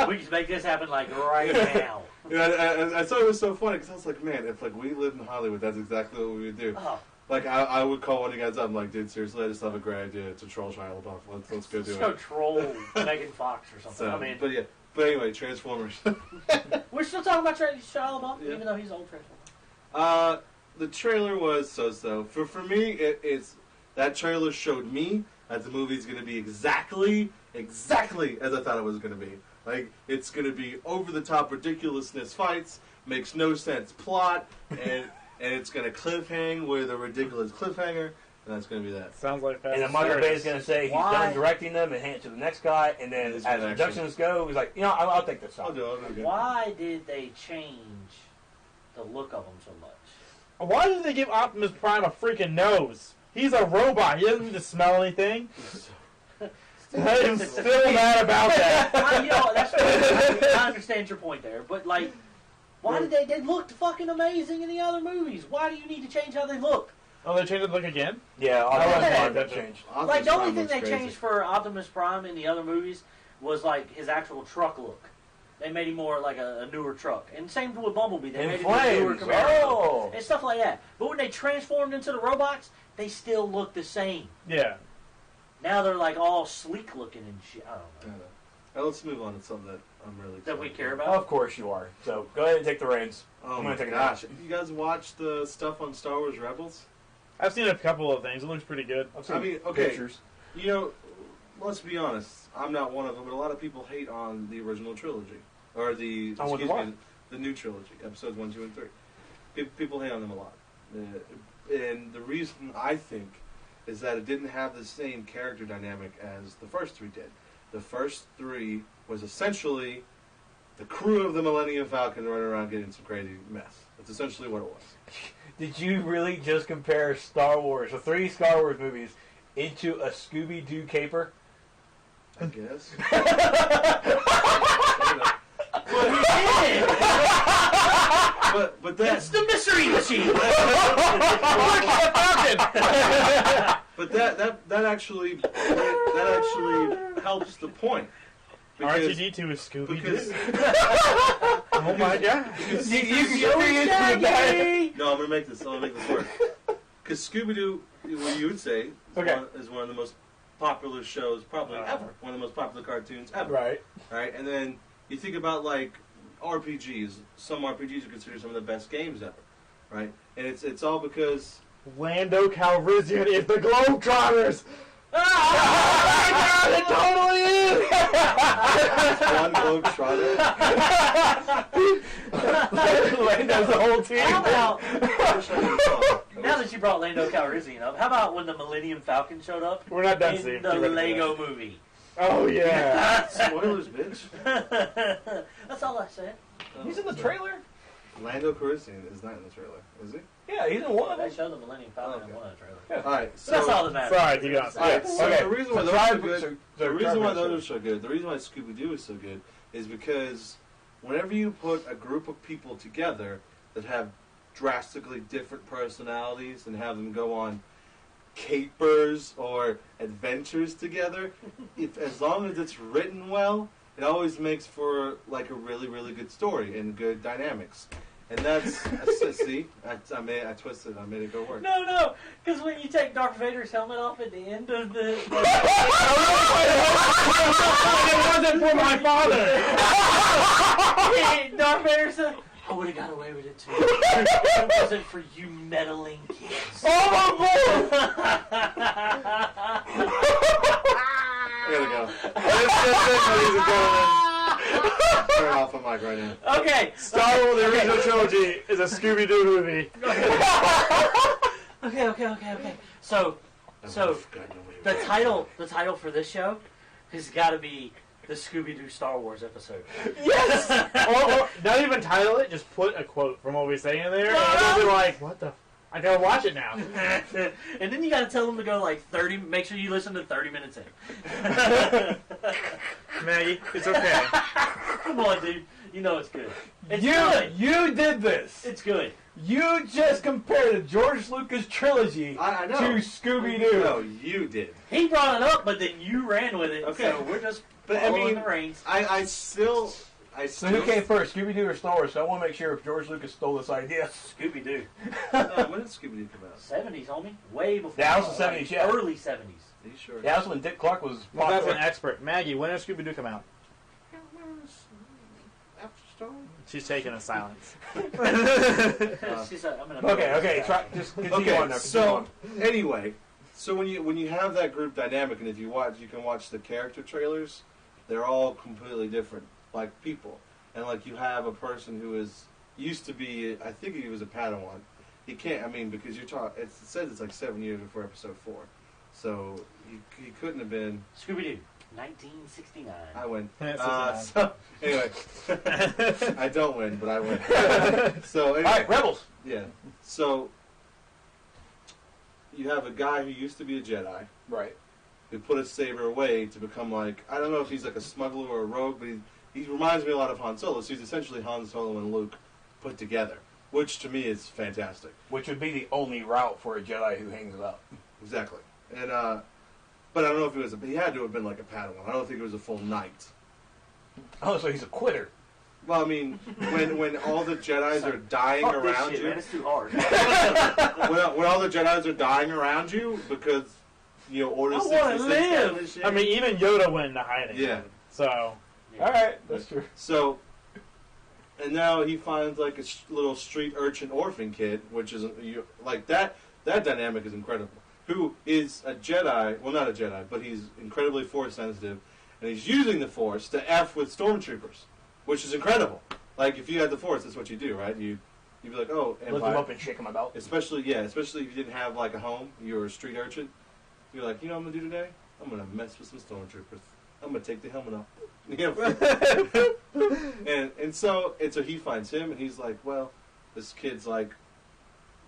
We can make this happen, like, right now. Yeah, I thought it was so funny, because I was like, man, if, like, we lived in Hollywood, that's exactly what we would do. Oh. Like, I would call one of you guys up. I'm like, dude, seriously, I just have a great idea to troll Shia LaBeouf. Let's go do Let's it. go troll Megan Fox or something. So, I mean, but anyway, Transformers. we're still talking about Shia LaBeouf, Yeah. even though he's old Transformer. The trailer was so-so. For me, it's that trailer showed me that the movie's going to be exactly as I thought it was going to be. Like, it's going to be over-the-top ridiculousness fights, makes no sense plot, and it's going to cliffhang with a ridiculous cliffhanger, and that's going to be that. Sounds like Fast And then and Michael Bay Furious. is going to say he's Why? done directing them and hand it to the next guy. And then He's as gonna productions go, he's like, I'll take this I'll off. do it again. Why did they change the look of him so much? Why did they give Optimus Prime a freaking nose? He's a robot. He doesn't need to smell anything. I'm still mad about that. I understand your point there, but like, why did they looked fucking amazing in the other movies? Why do you need to change how they look? Oh, they changed the look again? Yeah, I Optimus like Prime that. changed. Optimus Like, the only Prime thing looks they crazy. changed for Optimus Prime in the other movies was like his actual truck look. They made him more like a newer truck. And same with Bumblebee. They In made him a newer flames. Camaro. Oh. And stuff like that. But when they transformed into the robots, they still look the same. Yeah. Now they're like all sleek looking and shit. I don't know. Now, let's move on to something that I'm really That we excited care about. about. Of course you are. So go ahead and take the reins. Oh I'm my gonna take a gosh. nap. Have you guys watched the stuff on Star Wars Rebels? I've seen a couple of things. It looks pretty good. I've seen I mean, okay. pictures. You know, let's be honest. I'm not one of them, but a lot of people hate on the original trilogy. Or the, On what excuse what? me, the new trilogy, episodes 1, 2, and 3. People hate on them a lot. And the reason I think is that it didn't have the same character dynamic as the first three did. The first three was essentially the crew of the Millennium Falcon running around getting some crazy mess. That's essentially what it was. Did you really just compare Star Wars, the 3 Star Wars movies, into a Scooby-Doo caper? I guess. But That's the mystery machine. But that actually helps the point. R2D2 is Scooby Because Doo. Oh my god! You can get me into that. No, I'm gonna make this work. Because Scooby Doo, what you would say, is one of the most popular shows probably ever. One of the most popular cartoons ever. Right. Right, and then you think about like RPGs. Some RPGs are considered some of the best games ever. Right, and it's all because Lando Calrissian is the Globetrotters! Oh my god, it totally is! one Globetrotter. Lando's the whole team. How about, now that you brought Lando Calrissian up, how about when the Millennium Falcon showed up We're not done, in Steve. the Lego movie? Oh yeah. Spoilers, bitch. That's all I said. He's in the trailer? Lando Calrissian is not in the trailer, is he? Yeah, he's in one of They them. showed the Millennium Falcon in one of the trailers. All right, So that's all that matters. Sorry, keep going. Alright, so Okay. the reason why So those try- are good, so- the so reason why try- those are so good, the reason why Scooby-Doo is so good is because whenever you put a group of people together that have drastically different personalities and have them go on capers or adventures together, as long as it's written well, it always makes for like a really, really good story and good dynamics. And that's see, I twisted, I made it go work. No, because when you take Darth Vader's helmet off at the end of the It wasn't for my father! Darth Vader said, I would have got away with it too. It wasn't for you meddling kids. Oh my boy! I gotta go. Ladies and gentlemen, turn off the mic right now. Okay. Star Wars, the original trilogy, is a Scooby-Doo movie. Okay. So the title for this show has got to be the Scooby-Doo Star Wars episode. Yes! or not even title it, just put a quote from what we say in there, and they'll be like, what the I gotta watch it now. And then you gotta tell them to go like 30, make sure you listen to 30 minutes in. Maggie, it's okay. Come on, dude. You know it's good. It's good. You did this. It's good. You just compared the George Lucas trilogy I know. to Scooby-Doo. No, you did. He brought it up, but then you ran with it. Okay. So we're just But I following mean, the reins. I still. So who came first, Scooby-Doo or Star Wars? So I want to make sure if George Lucas stole this idea. Scooby-Doo. When did Scooby-Doo come out? 70s, homie. Way before. That was the 70s, yeah. Early 70s. Are you sure? Yeah, that's when Dick Clark was Well, that's popular. an expert. Maggie, when did Scooby-Doo come out? After Star Wars? She's taking a silence. She said, I'm gonna Okay, try, just continue Okay, on there. so anyway, so when you have that group dynamic, and if you can watch the character trailers, they're all completely different, like people, and like you have a person who used to be, I think he was a Padawan. He can't, I mean, because you're talking. It says it's like 7 years before Episode 4, so he couldn't have been. Scooby-Doo, 1969. I win. Yeah, So anyway, I don't win, but I win. So anyway, All right, Rebels. yeah. So you have a guy who used to be a Jedi Right. who put his saber away to become like, I don't know if he's like a smuggler or a rogue, but he reminds me a lot of Han Solo. So he's essentially Han Solo and Luke put together, which to me is fantastic. Which would be the only route for a Jedi who hangs about. Exactly. And but I don't know if he had to have been like a Padawan. I don't think it was a full knight. Oh, so he's a quitter. Well, I mean, when all the Jedis are dying Fuck this around shit, you, man. It's too hard. when all the Jedis are dying around you because Order I wanna 66 live. and shit. I mean, even Yoda went into hiding. Yeah. So, All right, that's true. So, and now he finds like a little street urchin orphan kid, which is like that. That dynamic is incredible. Who is a Jedi? Well, not a Jedi, but he's incredibly Force sensitive, and he's using the Force to f with stormtroopers, which is incredible. Like if you had the Force, that's what you do, right? You'd be like, oh, Lift him Empire. up and shake him about. Especially if you didn't have like a home, you were a street urchin. You're like, you know what I'm gonna do today? I'm gonna mess with some stormtroopers. I'm gonna take the helmet off. and so he finds him, and he's like, well, this kid's like,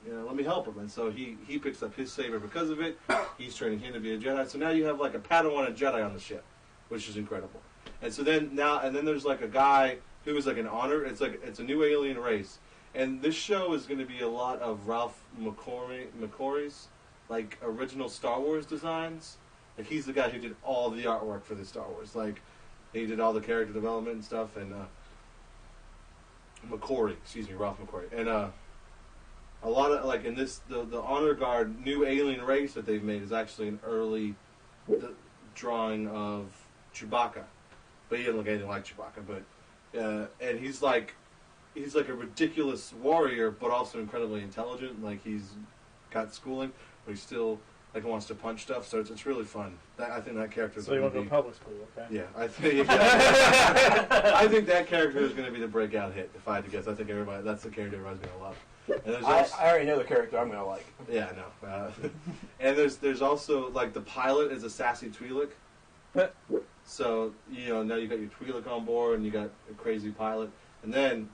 let me help him. And so he picks up his saber because of it. He's training him to be a Jedi. So now you have like a Padawan and Jedi on the ship, which is incredible. And so then there's like a guy who is like an honor. It's a new alien race. And this show is going to be a lot of Ralph McQuarrie's like original Star Wars designs. Like he's the guy who did all the artwork for the Star Wars. Like he did all the character development and stuff. And Ralph McQuarrie. And a lot of like in this the Honor Guard new alien race that they've made is actually an early drawing of Chewbacca, but he didn't look anything like Chewbacca. But and he's like a ridiculous warrior, but also incredibly intelligent. Like he's got schooling, but he still like wants to punch stuff. So it's really fun. I think that character. So you want to go to public school, okay? Yeah, I think that character is going to be the breakout hit. If I had to guess, I think that's the character everybody's going to love. And I already know the character I'm going to like. Yeah, no. And there's also like the pilot is a sassy Twi'lek. So now you got your Twi'lek on board, and you got a crazy pilot, and then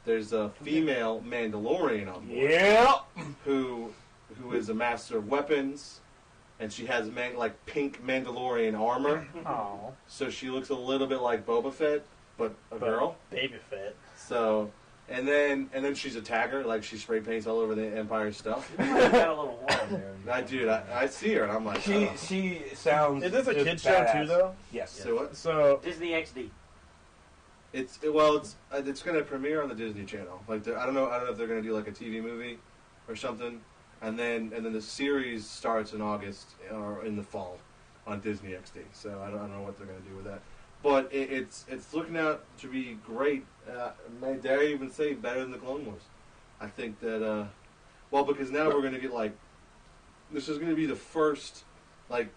there's a female Mandalorian on board. Yeah. Who is a master of weapons, and she has like pink Mandalorian armor. Oh. So she looks a little bit like Boba Fett, but a girl. Baby Fett. So. And then she's a tagger, like she spray paints all over the Empire stuff. Got a little horn there. I see her and I'm like, she sounds. Is this a just kid show badass. too, though? Yes. So what? So Disney XD. It's going to premiere on the Disney Channel. Like I don't know if they're going to do like a TV movie or something, and then the series starts in August or in the fall on Disney XD. So I don't know what they're going to do with that. But it's looking out to be great. May dare even say better than the Clone Wars. I think that because now we're going to get like this is going to be the first like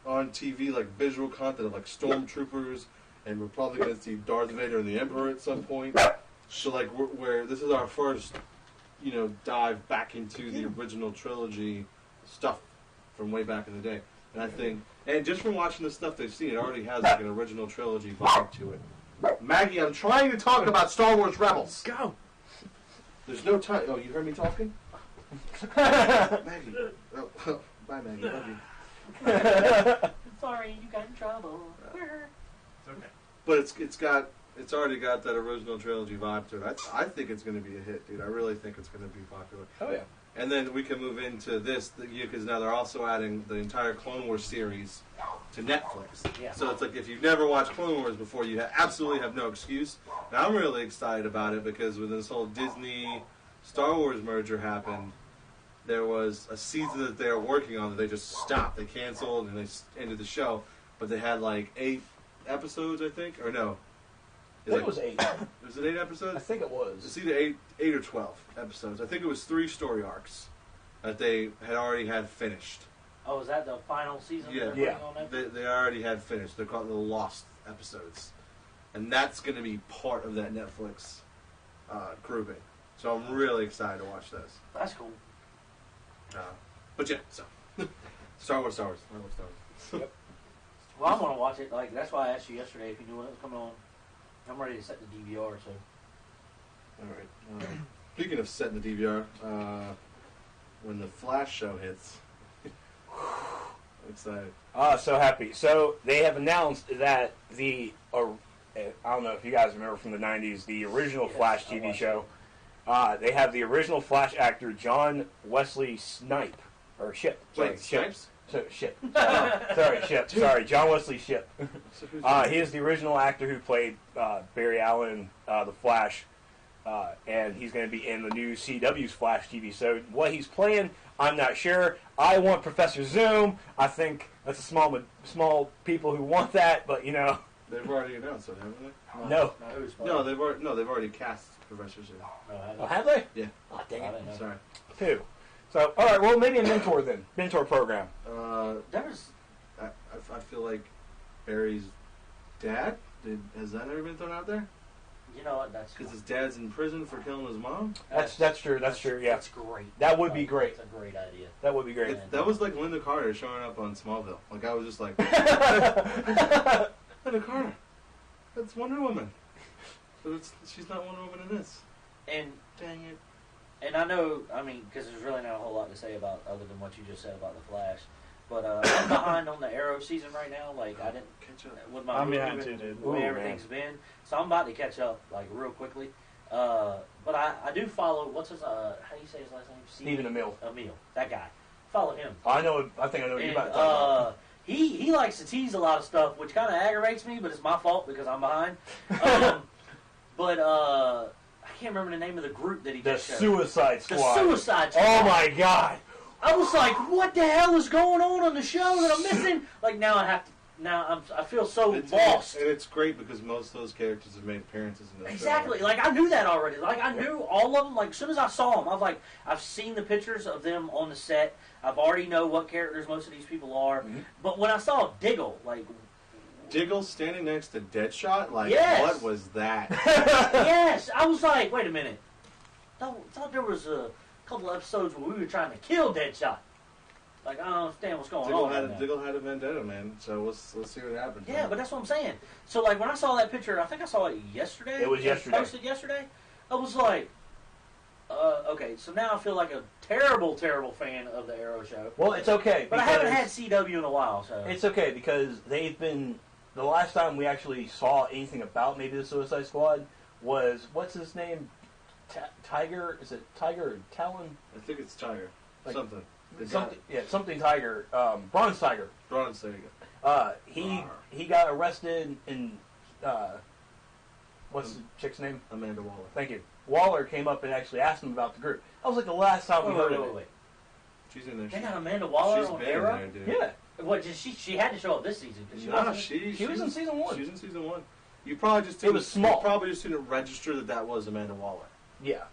on TV like visual content of like stormtroopers, and we're probably going to see Darth Vader and the Emperor at some point. So like where this is our first dive back into the original trilogy stuff from way back in the day. And I think, and just from watching the stuff they've seen, it already has like an original trilogy vibe to it. Maggie, I'm trying to talk about Star Wars Rebels. go. There's no time. Oh, you heard me talking? Maggie. Oh, bye, Maggie. Love you. Sorry, you got in trouble. It's okay. But it's already got that original trilogy vibe to it. I think it's going to be a hit, dude. I really think it's going to be popular. Oh yeah. And then we can move into this because now they're also adding the entire Clone Wars series to Netflix. Yeah. So it's like if you've never watched Clone Wars before, you absolutely have no excuse. Now I'm really excited about it because when this whole Disney Star Wars merger happened, there was a season that they were working on that they just stopped. They canceled and they ended the show. But they had like 8 episodes, I think, or no? I think it was 8. Was it 8 episodes? I think it was. It's either 8 or 12 episodes. I think it was 3 story arcs that they had already had finished. Oh, is that the final season? Yeah. They're Yeah. putting on Netflix? They already had finished. They're called the Lost episodes. And that's going to be part of that Netflix grouping. So I'm really excited to watch those. That's cool. But yeah, so. Star Wars. Yep. Well, I'm gonna watch it. Like that's why I asked you yesterday if you knew when it was coming on. I'm ready to set the DVR. So. All right. Speaking of setting the DVR, when the Flash show hits, I'm excited. So happy. So they have announced that I don't know if you guys remember from the 90s, the original Yes, Flash I TV watched show. They have the original Flash actor John Wesley Shipp. Wait, Snipes? Ship. Sorry, Ship. Sorry, John Wesley Ship. So who's He is the original actor who played Barry Allen, the Flash, and he's going to be in the new CW's Flash TV. So what he's playing, I'm not sure. I want Professor Zoom. I think that's a small people who want that, but They've already announced it, haven't they? No. No, They've already cast Professor Zoom. Oh, have they? Yeah. Oh, dang I it. didn't know. Sorry. Who? So, all right. Well, maybe a mentor then. Mentor program. There was I feel like Barry's dad. Has that ever been thrown out there? You know what? That's Because his dad's in prison for killing his mom? That's true. That's true. Yeah, That's great. that would be great. That's a great idea. That would be great. That was like Linda Carter showing up on Smallville. Like, I was just like, Linda Carter. That's Wonder Woman. But she's not Wonder Woman in this. And Dang it. And I know, I mean, because there's really not a whole lot to say about other than what you just said about the Flash. But I'm behind on the Arrow season right now. Like, I didn't catch up with my I'm movie, behind too, dude. the way Ooh, everything's been. So I'm about to catch up, like, real quickly. But I do follow, what's his, how do you say his last name? Stephen Amell. Amell, that guy. Follow him. I know. I think I know what you're And, about to talk about. he likes to tease a lot of stuff, which kind of aggravates me, but it's my fault because I'm behind. But I can't remember the name of the group that he The just showed. Suicide Squad. The Suicide Squad. Oh my God! I was like, what the hell is going on the show that I'm missing? Like, now I have to. Now I feel so lost. And it's great because most of those characters have made appearances in the Exactly. show. Like, I knew that already. Like, I knew all of them. Like, as soon as I saw them, I was like, I've seen the pictures of them on the set. I've already know what characters most of these people are. Mhm. But when I saw Diggle, like, Diggle standing next to Deadshot, like, Yes. what was that? yes, I was like, wait a minute. Thought there was a couple episodes where we were trying to kill Deadshot. Like, I don't understand what's going on right now. Diggle had a vendetta, man. So let's see what happens. Yeah, but that's what I'm saying. So, like, when I saw that picture, I think I saw it yesterday. It was yesterday. Posted yesterday. I was like, okay, so now I feel like a terrible, terrible fan of the Arrow show. Well, it's okay. But I haven't had CW in a while, so. It's okay because they've been. The last time we actually saw anything about maybe the Suicide Squad was what's his name? Tiger? Is it Tiger or Talon? I think it's Tiger. Like- Something. Something. Yeah, something Tiger. Bronze Tiger. Bronze, there you go. He got arrested in. What's the chick's name? Amanda Waller. Thank you. Waller came up and actually asked him about the group. That was like the last time we heard of it. Wait. She's in there. They got Amanda Waller She's on been Arrow? in there, dude. Yeah. What, she had to show up this season. 'Cause Nah, wasn't- she was in season 1. She was in season 1. You probably just It didn't, was small. You probably just didn't register that was Amanda Waller. Yeah.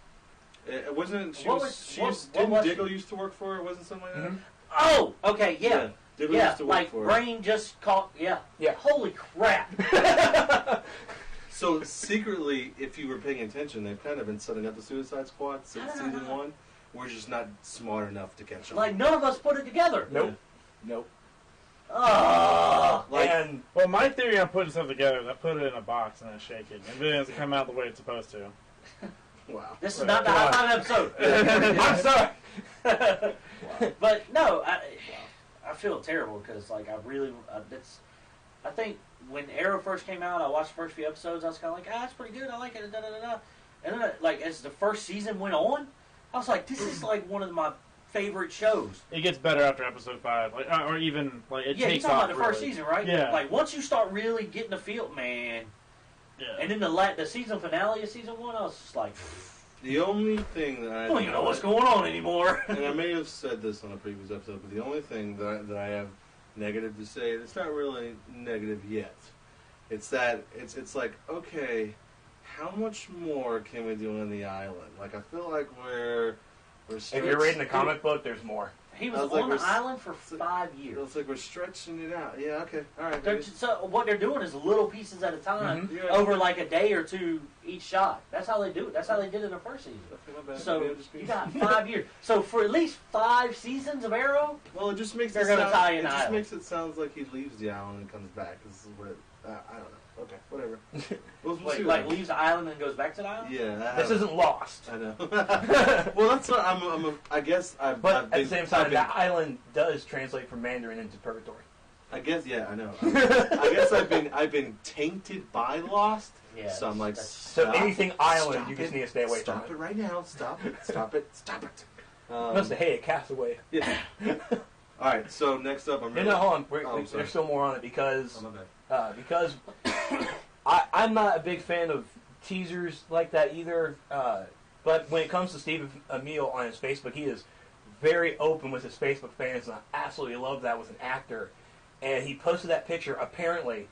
It wasn't. She What was. was- She what- was. what Didn't was she? Diggle used to work for her? Wasn't something like that? Mhm. Oh, okay, yeah. Diggle Yeah, used to work like for her. brain just caught, yeah. Yeah. Holy crap. So secretly, if you were paying attention, they've kind of been setting up the Suicide Squad since I don't season know. 1. We're just not smart enough to catch up. Like, none of us put it together. Nope. Nope. Oh. Like- And Well, my theory on putting stuff together is I put it in a box and I shake it. And then it doesn't come out the way it's supposed to. Wow. This is not the high five episode. I'm sorry. But no, I feel terrible because like I think when Arrow first came out, I watched the first few episodes. I was kind of like, that's pretty good. I like it. Da, da, da, da. And then like as the first season went on, I was like, this is like one of my favorite shows. It gets better after episode 5, like, or even like it Yeah, you're takes talking off. about the first really. season, right? Yeah. Like once you start really getting the feel, man. Yeah. And then the season finale of season 1, I was just like, The only thing that I don't even know what's going on anymore. and I may have said this on a previous episode, but the only thing that I have negative to say, and it's not really negative yet, it's that it's like, okay, how much more can we do on the island? Like, I feel like we're If you're reading the comic book, there's more. He I was was like, on the we're island for 5 years. It's like we're stretching it out. Yeah, okay, all right. So what they're doing is little pieces at a time Yeah. over like a day or two each shot. That's how they do it. That's how they did it in the first season. Okay, my bad. So Maybe I'm just being- you got 5 years. So for at least 5 seasons of Arrow, Well, it just makes They're it gonna sound, tie in it the just island. makes it sound like he leaves the island and comes back. This is what I don't know. Okay, whatever. We'll see like what happens. leaves the island and goes back to the island. Yeah, This isn't Lost. I know. Well, that's what I guess I've. But I've at been, the same time, I've been- that island does translate from Mandarin into Purgatory. I guess yeah, I know. I guess I've been tainted by Lost. Yeah, So I'm like, that's- So stop, anything island, stop you just it, need to stay away from Stop it. it right now! Stop it! Stop it! Stop it! Must have hated Castaway. Yeah. All right. So next up, I'm. No, hold on. I'm sorry. There's still more on it because Oh, my bad. because I'm not a big fan of teasers like that either. But when it comes to Steve Amell on his Facebook, he is very open with his Facebook fans, and I absolutely love that with an actor. And he posted that picture. Apparently,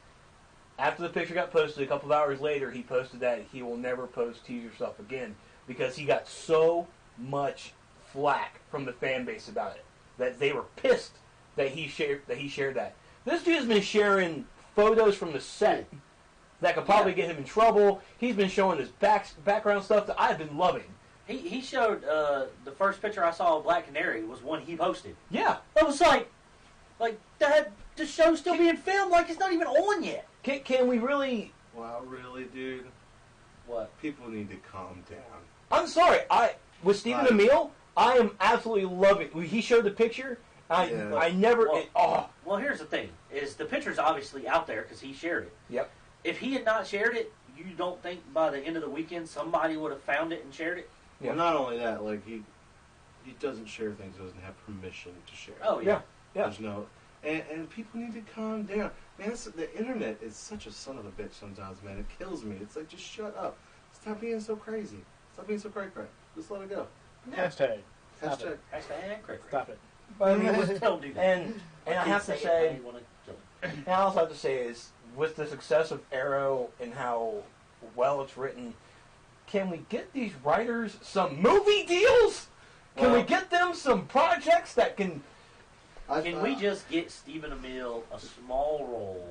after the picture got posted, a couple of hours later, he posted that he will never post teaser stuff again because he got so much flack from the fan base about it that they were pissed that he shared that. This dude's been sharing photos from the set that could probably get him in trouble. He's been showing his background stuff that I've been loving. He showed the first picture I saw of Black Canary was one he posted. Yeah. I was like the show's still being filmed, like it's not even on yet. Can we really? Wow, really, dude? What? People need to calm down. I'm sorry. With Stephen Amell, I am absolutely loving. He showed the picture. I never. Well, here's the thing: is the picture's obviously out there because he shared it. Yep. If he had not shared it, you don't think by the end of the weekend somebody would have found it and shared it? Yeah. Well, not only that, like he doesn't share things he doesn't have permission to share. Oh yeah. There's no, and people need to calm down. Man, the internet is such a son of a bitch sometimes, man. It kills me. It's like, just shut up. Stop being so crazy. Stop being so cray. Just let it go. Hashtag. Hashtag cray. Stop it. But I mean, Don't do that. and I have to say, and I also have to say is with the success of Arrow and how well it's written, can we get these writers some movie deals? Can we get them some projects that can? Can we just get Stephen Amell a small role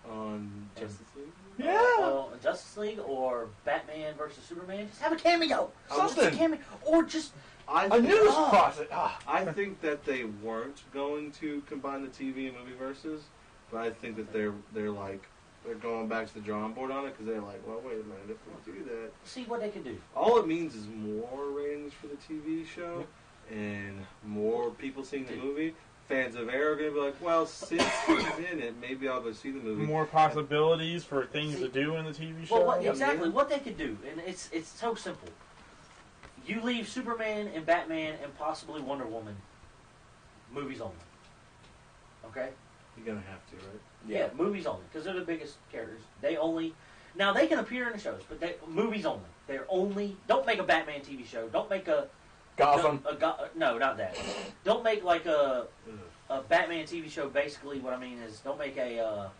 on Justice League? Yeah. Justice League or Batman versus Superman? Just have a cameo. Something. Just a cameo. Or just a news project. I think that they weren't going to combine the TV and movie verses, but I think that they're going back to the drawing board on it because they're like, well, wait a minute, if we do that, see what they can do. all it means is more ratings for the TV show and more people seeing the movie. Fans of Arrow are going to be like, well, since he's in it, maybe I'll go see the movie. More possibilities for things to do in the TV show. Well, exactly. What they could do, and it's so simple. You leave Superman and Batman and possibly Wonder Woman movies only. Okay? You're going to have to, right? Yeah, movies only, because they're the biggest characters. Now they can appear in the shows, but movies only. They're only. Don't make a Batman TV show. Don't make a Gotham. No, not that. Don't make like a Batman TV show. Basically, what I mean is, don't make a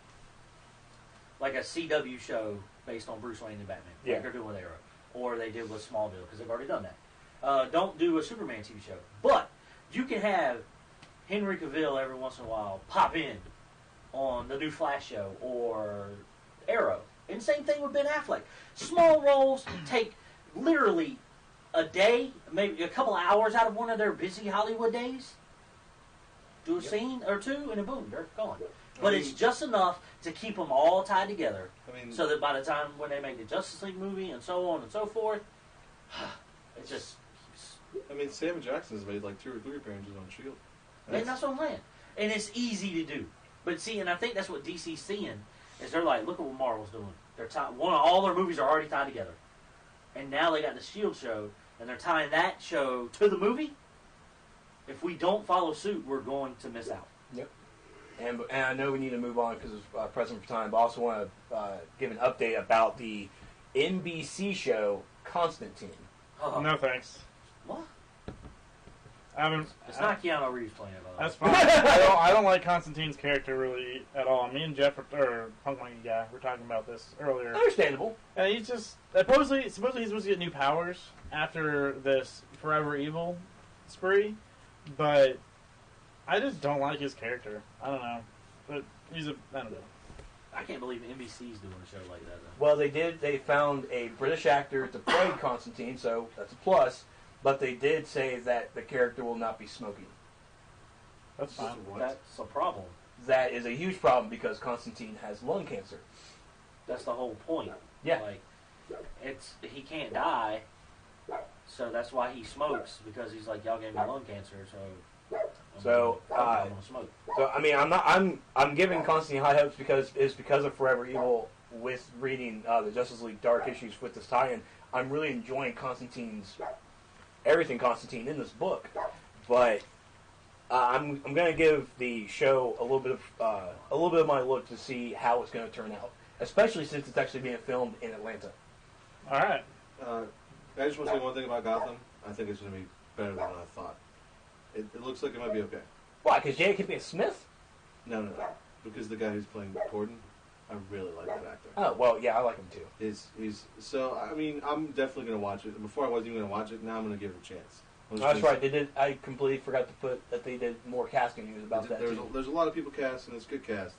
like a CW show based on Bruce Wayne and Batman, like they're doing with Arrow, or they did with Smallville, because they've already done that. Don't do a Superman TV show, but you can have Henry Cavill every once in a while pop in on the new Flash show or Arrow, and same thing with Ben Affleck. Small roles take literally a day, maybe a couple hours out of one of their busy Hollywood days. Do a scene or two, and boom, they're gone. But it's just enough to keep them all tied together, so that by the time when they make the Justice League movie and so on and so forth, it's just. Sam Jackson's made like 2 or 3 appearances on S.H.I.E.L.D. And that's what I'm saying. And it's easy to do. But see, and I think that's what DC's seeing, is they're like, look at what Marvel's doing. They're all their movies are already tied together. And now they got the S.H.I.E.L.D. show, and they're tying that show to the movie. If we don't follow suit, we're going to miss out. Yep. And I know we need to move on because it's present for time, but I also want to give an update about the NBC show Constantine. No thanks. What? It's not Keanu Reeves playing it, by the way. That's fine. I don't like Constantine's character really at all. Me and Jeff, or Punk Monkey Guy, were talking about this earlier. Understandable. And he's just supposedly he's supposed to get new powers after this Forever Evil spree, but I just don't like his character. I don't know, but I don't know. I can't believe NBC's doing a show like that, though. Well, they found a British actor to play Constantine, so that's a plus. But they did say that the character will not be smoking. That's fine. That's a problem. That is a huge problem because Constantine has lung cancer. That's the whole point. Yeah. Like, he can't die, so that's why he smokes, because he's like, y'all gave me lung cancer, so I'm gonna smoke. So I'm giving Constantine high hopes because of Forever Evil. With reading the Justice League Dark issues with this tie-in, I'm really enjoying everything Constantine in this book. But I'm going to give the show a little bit of my look to see how it's going to turn out, especially since it's actually being filmed in Atlanta. All right. I just want to say one thing about Gotham. I think it's going to be better than I thought. It looks like it might be okay. Why? Because J.K. Smith? No. Because the guy who's playing Gordon, I really like that actor. Oh, well, yeah, I like him too. I'm definitely going to watch it. Before I wasn't even going to watch it, now I'm going to give it a chance. That's right. I completely forgot to put that they did more casting news about that too. There's a lot of people cast, and it's a good cast.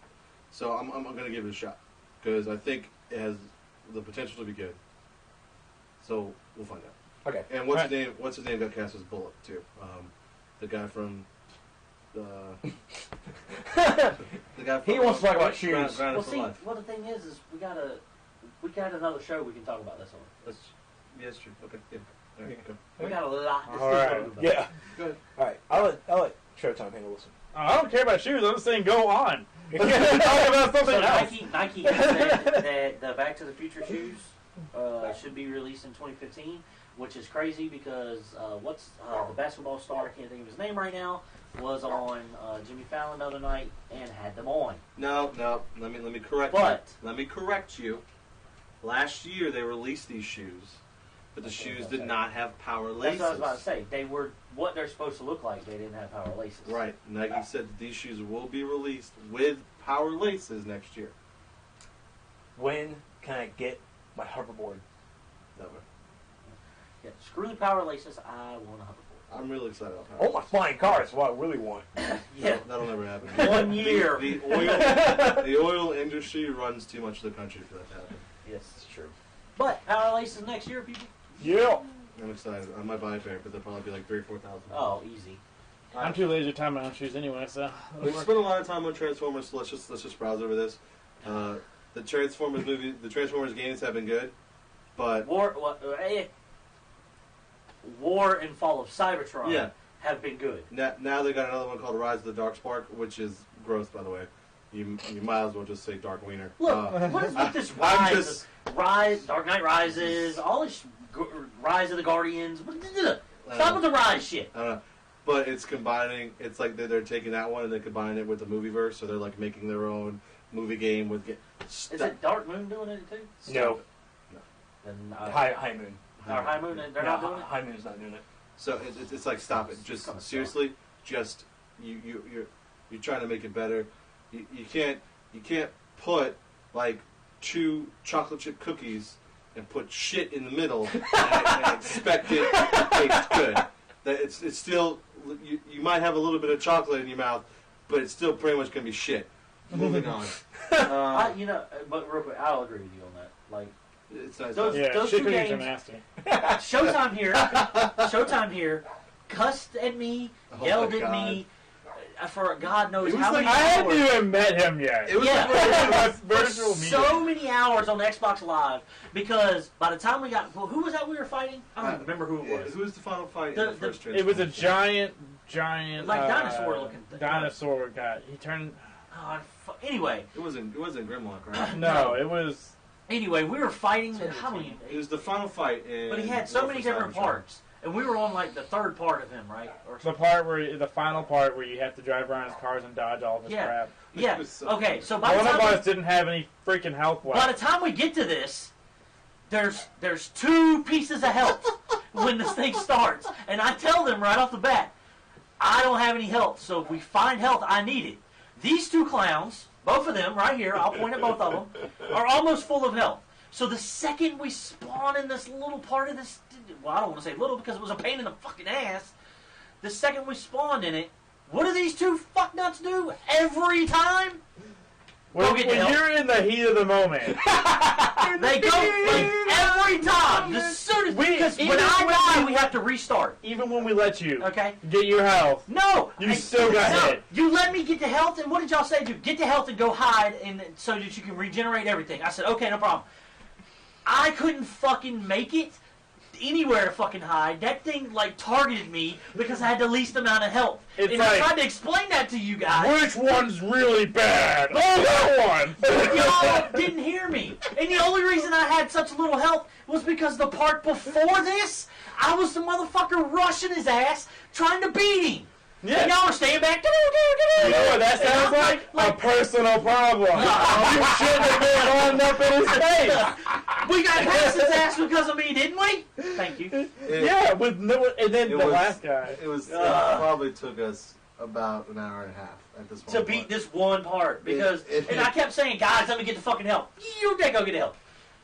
So I'm going to give it a shot. because I think it has the potential to be good. So we'll find out. Okay. And what's his name? What's his name got cast as Bullet too? The guy from the guy. From, He wants to talk about shoes. Well, see, well, the thing is we got another show we can talk about this on. Yes, true. Okay. Yeah. All right, go. We got a lot to All right. talk about. Yeah. Go ahead. All right. I'll let Showtime handle this one. I don't care about shoes. I'm just saying go on. Let's talk about something So else. Nike has said that the Back to the Future shoes should be released in 2015, which is crazy because the basketball star, I can't think of his name right now, was on Jimmy Fallon the other night and had them on. No. Let me correct you. Let me correct you. Last year they released these shoes, but the shoes did not have power laces. That's what I was about to say. They were what they're supposed to look like. They didn't have power laces. Right. Nike said that these shoes will be released with power laces next year. When can I get my hoverboard? Never. Yeah, screw the power laces. I want a hoverboard. I'm really excited about power Oh, my flying car is what I really want. Yeah. That'll never happen. 1 year. The oil industry runs too much of the country for that to happen. Yes, It's true. but power laces next year, people. Yeah. I'm excited. I might buy a pair, but they'll probably be like $3,000 or $4,000. Oh, easy. I'm too lazy to tie my own shoes anyway, so. We've spent a lot of time on Transformers, so let's just browse over this. The Transformers movie, the Transformers games have been good, but War and Fall of Cybertron Yeah. have been good. now they got another one called Rise of the Darkspark, which is gross, by the way. You might as well just say Dark Wiener. Look, what is with this I'm rise, Dark Knight Rises, all this Rise of the Guardians. Stop with the Rise shit. I don't know. But it's combining. It's like they're taking that one and they're combining it with the movieverse, so they're like making their own movie game with. Is it Dark Moon doing it too? No. Then, High Moon. or High Moon, they're not doing it? High Moon's not doing it. So it's like stop it. Just Come on, seriously, just you're trying to make it better. You can't put like 2 chocolate chip cookies and put shit in the middle and expect it to taste good. That it's still you might have a little bit of chocolate in your mouth, but it's still pretty much gonna be shit. Moving on. But real quick, I'll agree with you on that. Like, It's nice. Those- Yeah, those shit two cookies are games- nasty. Showtime here, cussed at me, Oh yelled my at God. me for God knows It was how like- many I hadn't hours. even met him yet. It was Yeah. like Virtual meeting. So many hours on Xbox Live because by the time we got, who was that we were fighting? I don't even remember who it was. Who was the final fight The- in the first It was a Transformers? giant Like dinosaur-looking thing. dinosaur guy. He turned. Anyway, It wasn't Grimlock, right? No, it was. we were fighting. How many? It was the final fight in. But he had so War many for different Cybertron. parts, and we were on like the third part of him, right? Or The final part where you have to drive around his cars and dodge all of his Yeah. crap. Yeah. It was so Okay. So by One the of time us didn't have any freaking health by left. the time we get to this, there's 2 pieces of health when this thing starts, and I tell them right off the bat, I don't have any health. So if we find health, I need it. These 2 clowns, both of them right here, I'll point at both of them, are almost full of health. So the second we spawn in this little part of this, well, I don't want to say little because it was a pain in the fucking ass. The second we spawned in it, what do these 2 fucknuts do every time? When, get when help. you're in the heat of the moment, They go like every time. As soon as because when even I when die, we- we have to restart. even when we let you Okay. get your health, No, You still got no, hit. You let me get to health, and what did y'all say? Do get to health and go hide, and so that you can regenerate everything. I said, okay, no problem. I couldn't fucking make it anywhere to fucking hide. That thing like targeted me because I had the least amount of health. It's and I like- tried to explain that to you guys. which one's really bad? Oh, that one. Y'all didn't hear me. And the only reason I had such little health was because the part before this, I was the motherfucker rushing his ass, trying to beat him. And y'all were staying back. You know what that sounds like? A personal problem. You shouldn't have been running up in his face. We got past his ass because of me, didn't we? Thank you. Yeah, with no, and then It the was- last guy. It was. It probably took us about an hour and a half at this point. To beat this one part. Because, It- and I kept saying, guys, let me get the fucking help. You take go get the help.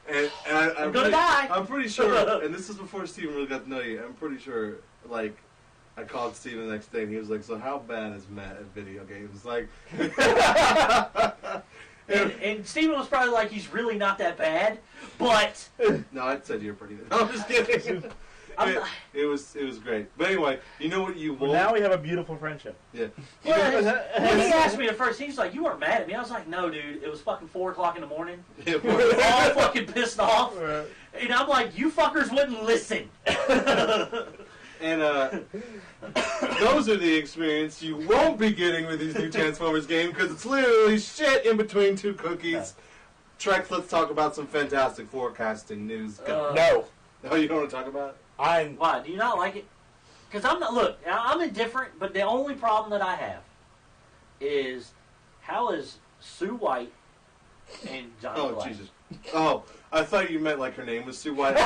And I'm gonna die. I'm pretty sure, and this is before Steven really got to know you. I'm pretty sure, like, I called Steven the next day, and he was like, "So how bad is Matt at video games?" Like, And Steven was probably like, he's really not that bad, but... No, I said you're pretty good. No, I'm just kidding. It was great. But anyway, you know what you won't... Now we have a beautiful friendship. Yeah. Well, when he asked me at first, he was like, you weren't mad at me. I was like, no, dude. It was fucking 4 o'clock in the morning. Yeah, We were all fucking pissed off. And I'm like, you fuckers wouldn't listen. And those are the experience you won't be getting with these new Transformers game because it's literally shit in between 2 cookies. Trex, let's talk about some fantastic forecasting news. No. Oh, you don't want to talk about it? Why? Do you not like it? Because I'm not. Look, I'm indifferent, but the only problem that I have is how is Sue White and Johnny Black? Jesus. Oh, I thought you meant like her name was Sue White. I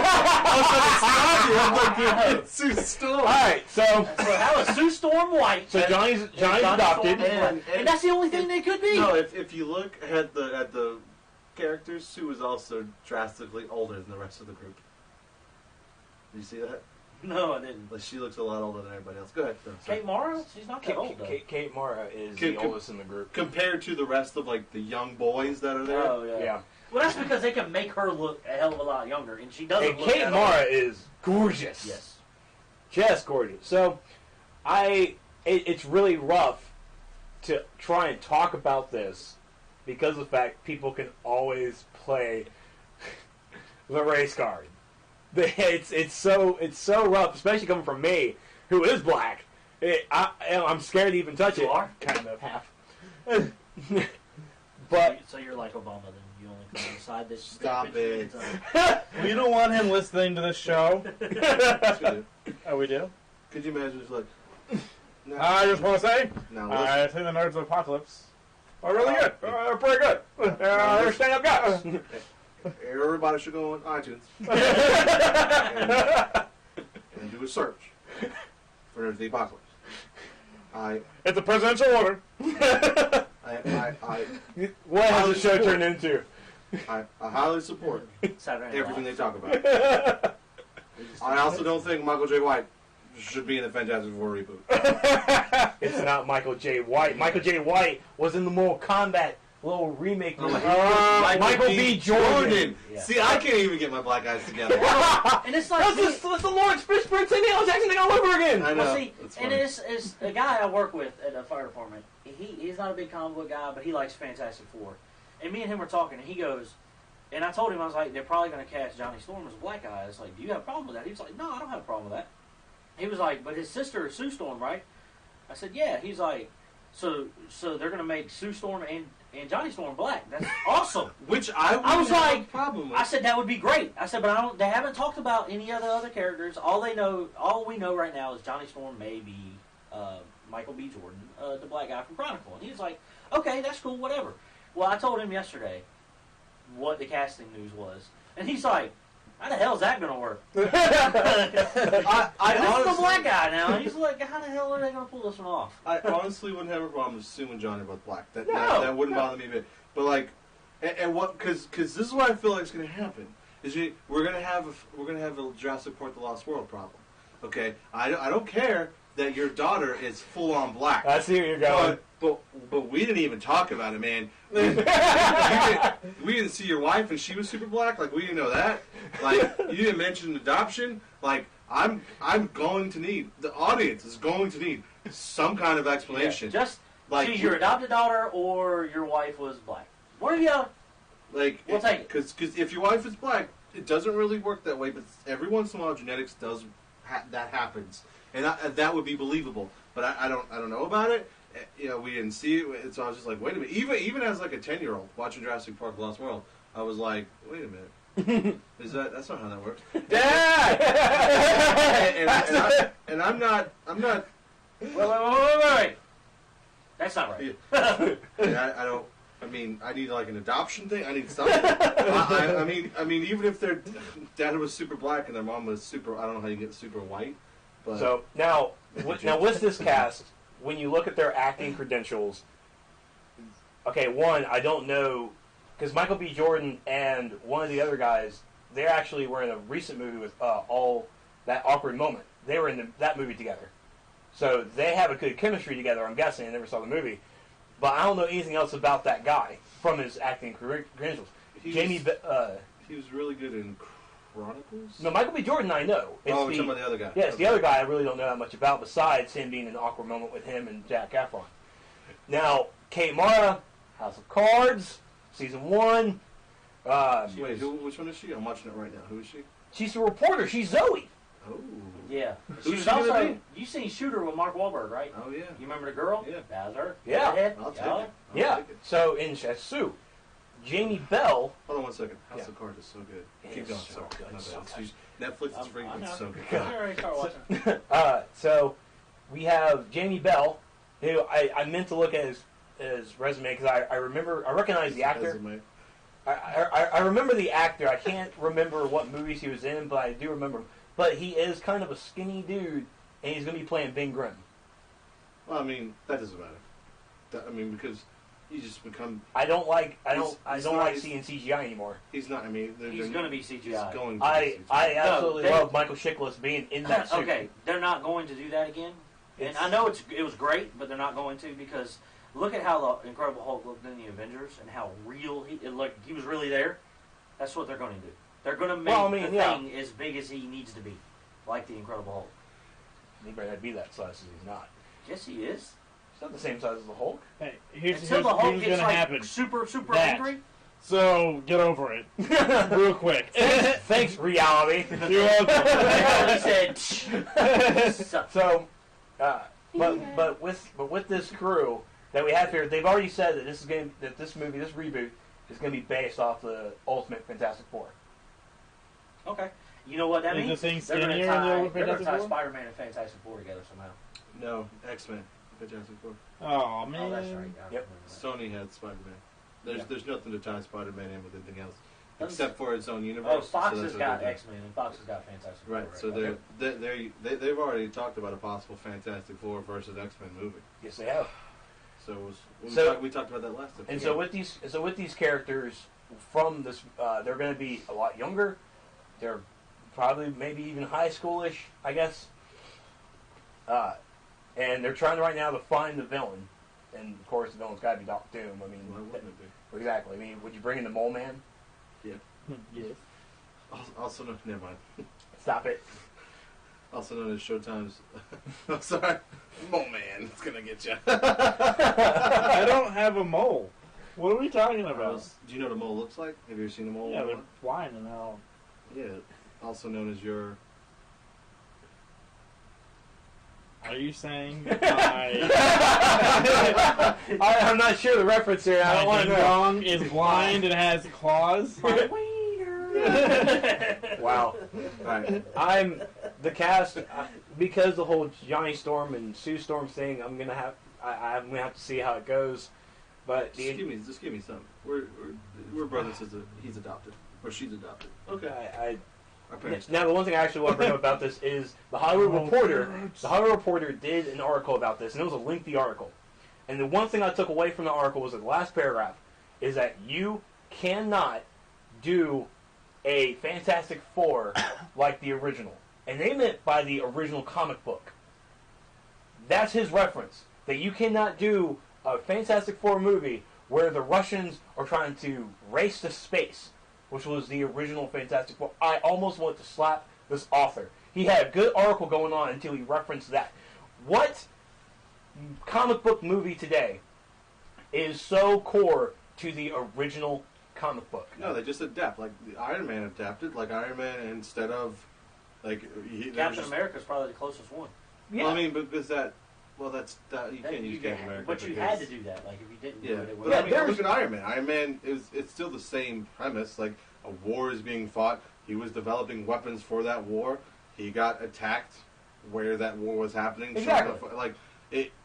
was like, it's Sue Storm. All right, so how is Sue Storm White? So Johnny's adopted, and that's the only thing they could be. No, if you look at the characters, Sue is also drastically older than the rest of the group. Did you see that? No, I didn't. Like, she looks a lot older than everybody else. Go ahead. No, sorry. Kate Mara? She's not that old, though. Kate Mara is the oldest in the group. Compared to the rest of, like, the young boys that are there. Oh, yeah. Well, that's because they can make her look a hell of a lot younger, and she doesn't look Kate that Mara old. is gorgeous. Yes. Just gorgeous. So, it's really rough to try and talk about this because of the fact people can always play the race card. It's so rough, especially coming from me, who is black. I'm scared to even touch it. You are? Kind of half. But so you're like Obama, then you only come inside this. Stop it. We don't want him listening to this show. Yes, we do. Oh, we do? Could you imagine just like... No, I just want to say, no, I think the Nerds of Apocalypse are really good. They're pretty good. They're stand-up guys. everybody should go on iTunes and do a search for Nerds of the Apocalypse. It's a presidential order. What has the show turned into? I highly support Saturday Night everything they Live. talk about. I also don't think Michael J. White should be in the Fantastic Four reboot. It's not Michael J. White. Michael J. White was in the Mortal Kombat little remake movie. Michael B. Jordan. Yeah. See, I can't even get my black guys together. And it's like That's the Lawrence Fishburne Samuel Jackson thing all over again. I know. Well, see, That's and funny. it's a guy I work with at the fire department. He's not a big comic book guy, but he likes Fantastic Four. And me and him were talking, and he goes, and I told him, I was like, they're probably going to cast Johnny Storm as a black guy. I was like, do you have a problem with that? He was like, no, I don't have a problem with that. He was like, but his sister is Sue Storm, right? I said, yeah. He's like, so they're going to make Sue Storm and Johnny Storm black. That's awesome. Which I was have like, a problem with. I said that would be great. I said, but they haven't talked about any other characters. All we know right now is Johnny Storm, maybe Michael B. Jordan, the black guy from Chronicle. And he was like, okay, that's cool, whatever. Well, I told him yesterday what the casting news was, and he's like, how the hell is that going to work? I This is honestly, the black guy now, and he's like, how the hell are they going to pull this one off? I honestly wouldn't have a problem with Sue and Johnny both black. That wouldn't bother me a bit. But like, and what? Because this is what I feel like is going to happen. Is we're going to have a Jurassic Park: The Lost World problem. Okay, I don't care that your daughter is full on black. I see where you're going. But we didn't even talk about it, man. we didn't see your wife and she was super black. Like, we didn't know that. Like, you didn't mention adoption. Like, I'm going to need, the audience is going to need some kind of explanation. Yeah, just like she's your adopted daughter or your wife was black. One or the other. Like, We'll take it. Because if your wife is black, it doesn't really work that way. But every once in a while, genetics does that happens, and that would be believable. But I don't know about it. You know, we didn't see it, and so I was just like, wait a minute. Even as like a 10-year-old watching Jurassic Park: The Lost World, I was like, wait a minute. That's not how that works. Dad! and I'm not. Wait. That's not right. I don't. I mean, I need like an adoption thing. I need something. I mean, even if their dad was super black and their mom was super, I don't know how you get super white. But So now with this cast, when you look at their acting credentials, okay, one, I don't know, because Michael B. Jordan and one of the other guys, they actually were in a recent movie with All That Awkward Moment. They were in that movie together. So they have a good chemistry together, I'm guessing. I never saw the movie. but I don't know anything else about that guy from his acting credentials. He was really good in Chronicles? No, Michael B. Jordan I know. You're talking about the other guy. Yes, the other guy I really don't know that much about, besides him being an awkward moment with him and Jack Efron. Now, Kate Mara, House of Cards, Season 1. Wait, which one is she? I'm watching it right now. Who is she? She's a reporter. She's Zoe. Oh. Yeah. Who's She was she gonna also, be? you seen Shooter with Mark Wahlberg, right? Oh, yeah. You remember the girl? Yeah. That was her. Yeah. Redhead? I'll take Yeah. it. Yeah. Take it. So, in Sue, Jamie Bell. Hold on one second. House Yeah. of Cards is so good. It Keep is going. so Sorry. good, My so bad. good. Netflix is free. I know. It's so good. I already started watching. So, we have Jamie Bell, who I meant to look at his resume because I recognize the actor. Resume. I remember the actor. I can't remember what movies he was in, but I do remember him. But he is kind of a skinny dude, and he's going to be playing Ben Grimm. Well, I mean, that doesn't matter. Because you just become... I don't like He's seeing CGI anymore. He's not, He's going to be CGI. He's going to I be CGI. absolutely they- love Michael Chiklis being in that suit. Okay, they're not going to do that again. And I know it was great, but they're not going to because look at how the Incredible Hulk looked in the Avengers and how real he looked. He was really there. That's what they're going to do. They're going to make the thing as big as he needs to be, like the Incredible Hulk. He better not be that size as he's not. Yes, he is. He's not the same size as the Hulk. Hey, here's Until the Hulk going gets to like happen. super That. angry. So get over it, real quick. Thanks, reality. You're welcome. He said, So, but with this crew that we have here, they've already said that this reboot is going to be based off the Ultimate Fantastic Four. okay. You know what that Is means? the thing They're going to skinnier in the tie, old they're gonna Fantastic tie Four? Spider-Man and Fantastic Four together somehow. No, X-Men. Fantastic Four. Oh man. Oh, that's right. I Yep. remember that. Sony had Spider-Man. There's nothing to tie Spider-Man in with anything else. Doesn't- Except for its own universe. Oh, Fox so has that's what got they're doing. X-Men and Fox has got Fantastic Four. Right, so Okay. they've already talked about a possible Fantastic Four versus X-Men movie. Yes, they have. So we talked about that last time. And so with these characters from this, they're going to be a lot younger. They're probably maybe even high schoolish, I guess. And they're trying right now to find the villain. And of course, the villain's got to be Doctor Doom. I mean, Why wouldn't it be? exactly. I mean, would you bring in the Mole Man? Yes. Also known, never mind. Stop it. Also known as Showtime's. I'm sorry, Mole Man. It's gonna get you. I don't have a mole. What are we talking about? Do you know what a mole looks like? Have you ever seen a mole? Yeah, they're blind and how. Yeah. Also known as your. Are you saying I'm not sure the reference here. I don't want to know. dong is blind and has claws? Wow. Alright. I'm the cast because the whole Johnny Storm and Sue Storm thing. I'm gonna have to see how it goes. But Just give me some. We're brothers. He's adopted or she's adopted. Okay. Our parents. Now the one thing I actually want to bring up about this is the Hollywood Reporter. The Hollywood Reporter did an article about this, and it was a lengthy article. And the one thing I took away from the article was the last paragraph is that you cannot do a Fantastic Four like the original. And they meant by the original comic book. That's his reference. That you cannot do a Fantastic Four movie where the Russians are trying to race to space, which was the original Fantastic Four. I almost want to slap this author. He had a good article going on until he referenced that. What comic book movie today is so core to the original comic book? No, they just adapt. Like the Iron Man adapted. Like Iron Man instead of Captain America's probably the closest one. Yeah. Well, I mean, because you can't use Captain America. But you had to do that. Like if you didn't do it, it but would. I mean, look at Iron Man. Iron Man it's still the same premise. Like a war is being fought. He was developing weapons for that war. He got attacked where that war was happening. Exactly.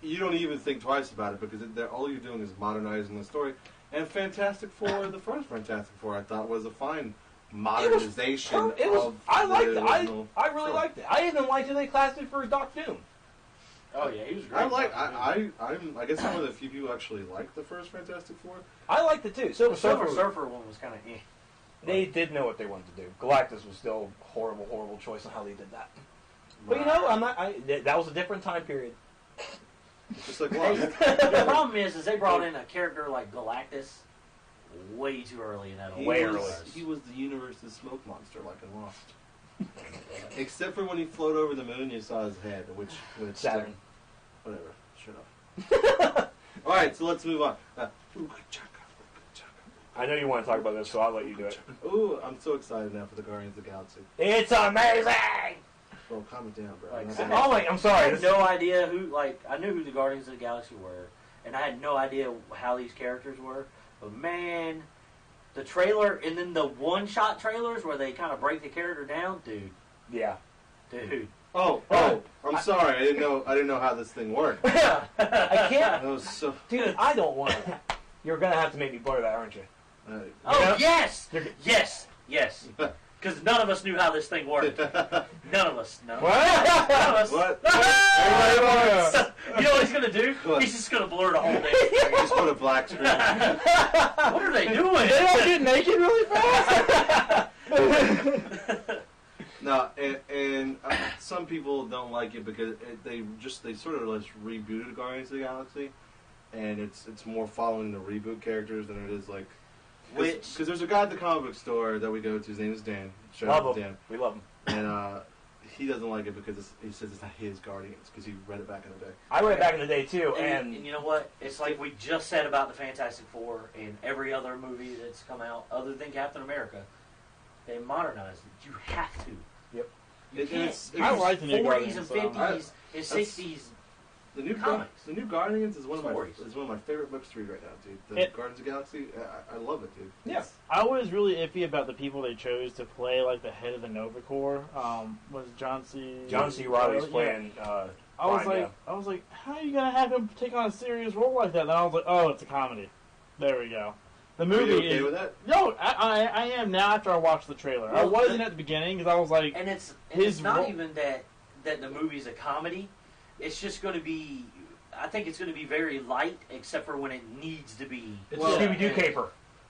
You don't even think twice about it because all you're doing is modernizing the story. And Fantastic Four, the first Fantastic Four, I thought was a fine modernization of I liked the it. original I really story. liked it. I even liked it they classed it for Doctor Doom. Oh yeah, he was great. I guess I'm one of the few people who actually liked the first Fantastic Four. I liked it too. The Silver Silver Surfer. Surfer one was kind of eh. They did know what they wanted to do. Galactus was still a horrible choice on how they did that. But you know, that was a different time period. Just like Hey, Lost. the problem is they brought in a character like Galactus way too early in that. He was the universe's smoke monster, like in Lost. Except for when he floated over the moon, you saw his head, which Saturn. Whatever. Shut up. All right, so let's move on. I know you want to talk about this, so I'll let you do it. Ooh, I'm so excited now for the Guardians of the Galaxy. It's amazing! Bro, calm it down, bro. Like, Oh, wait, I'm I sorry. had no idea who. Like, I knew who the Guardians of the Galaxy were, and I had no idea how these characters were. But man, the trailer and then the one-shot trailers where they kind of break the character down, dude. Yeah. Dude. Oh, I'm sorry. I didn't know how this thing worked. I can't. That was so. Dude, I don't want to. You're going to have to make me blur that, aren't you? Oh, Yeah. yes! Yes! Because none of us knew how this thing worked. None of us. No. What? None of us. What? You know what he's going to do? What? He's just going to blur the whole thing. I just put a black screen. What are they doing? They don't get naked really fast. No, and some people don't like it because they sort of just rebooted Guardians of the Galaxy, and it's more following the reboot characters than it is like. Because there's a guy at the comic book store that we go to. His name is Dan. Shout out Love to him. Dan. We love him. And he doesn't like it because he says it's not his Guardians because he read it back in the day. I read it back in the day, too, And you know what? It's like we just said about the Fantastic Four and every other movie that's come out other than Captain America. They modernized it. You have to. Yep. You can't. I like the new 40s Guardians, and so 50s and 60s. The new Comics. the new Guardians is one of Stories. my favorite books to read right now, dude. The Guardians of the Galaxy, I love it, dude. Yeah. I was really iffy about the people they chose to play like the head of the Nova Corps. Was John C. Riley's Yeah. playing. I was fine, like, how are you gonna have him take on a serious role like that? And I was like, oh, it's a comedy. There we go. The Are movie you okay is. with that? No, I am now after I watched the trailer. I wasn't at the beginning because I was like, And it's His not ro- even that the movie's a comedy. It's just going to be. I think it's going to be very light, except for when it needs to be. It's Well, a Scooby-Doo caper.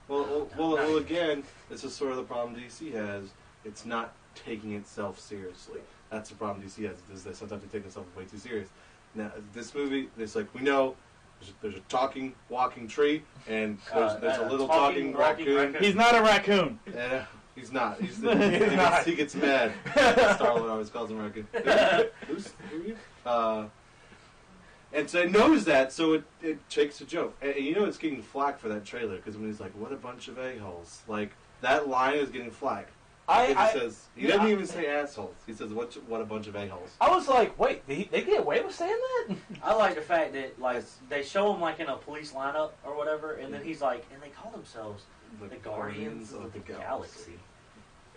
Well, again, this is sort of the problem DC has. It's not taking itself seriously. That's the problem DC has. Is that sometimes they take themselves way too serious. Now, this movie, it's like we know there's a talking, walking tree, and there's a little talking raccoon. he's not a raccoon. He's not. He gets mad. Star-Lord always calls him raccoon. Who are you? And so it knows that, so it takes a joke. And you know it's getting flack for that trailer, because when he's like, what a bunch of a-holes. Like, that line is getting flack. He doesn't even say assholes. He says, what a bunch of a-holes. I was like, wait, they get away with saying that? I like the fact that like they show him like in a police lineup or whatever, and then he's like, and they call themselves the Guardians of the Galaxy.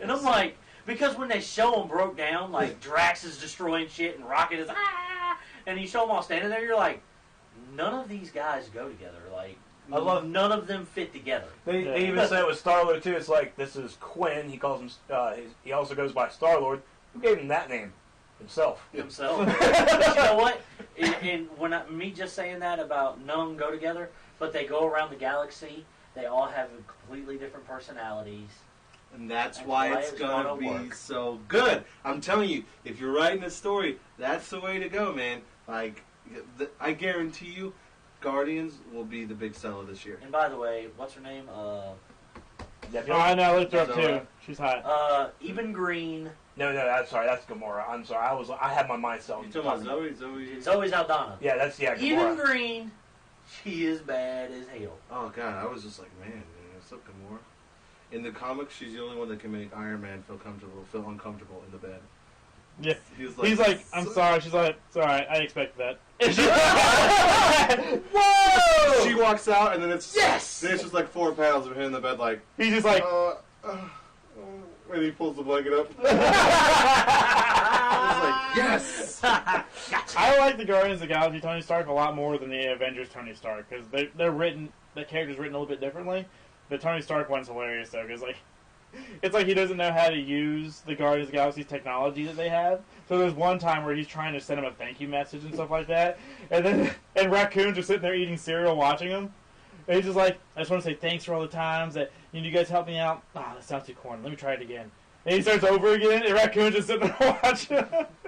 And I'm like, because when they show them broke down, like Drax is destroying shit and Rocket is and you show them all standing there, you're like, none of these guys go together. Like, I love none of them fit together. They even say it with Star-Lord, too. It's like, this is Quinn. He calls him, he also goes by Star-Lord. Who gave him that name? Himself. Himself. But you know what? And me just saying that about none of them go together, but they go around the galaxy, they all have completely different personalities. And that's why it's going to be work. so good. I'm telling you, if you're writing a story, that's the way to go, man. Like, I guarantee you, Guardians will be the big seller this year. And by the way, what's her name? I know, I looked her up So, too. She's hot. Eben Green. No, that's Gamora. I'm sorry. I had my mind set on. You talking about Zoe? Zoe Saldana. Yeah, that's Gamora. Eben Green. She is bad as hell. Oh, God, I was just like, man, what's up, Gamora? In the comics, she's the only one that can make Iron Man feel uncomfortable in the bed. Yeah. He's like, I'm sorry. She's like, sorry, I expected that. Whoa! She walks out, and then it's Yes! Then it's just like 4 pounds of him in the bed, like He's just like, and he pulls the blanket up. It's like, yes. I like the Guardians of the Galaxy Tony Stark a lot more than the Avengers Tony Stark because they're written, the character's written a little bit differently. The Tony Stark one's hilarious though because like it's like he doesn't know how to use the Guardians of the Galaxy's technology that they have. So there's one time where he's trying to send him a thank you message and stuff like that, and Raccoon's just sitting there eating cereal watching him. And he's just like, I just want to say thanks for all the times that you guys helped me out. Ah, that sounds too corny. Let me try it again. And he starts over again, and Raccoon just sitting there watching.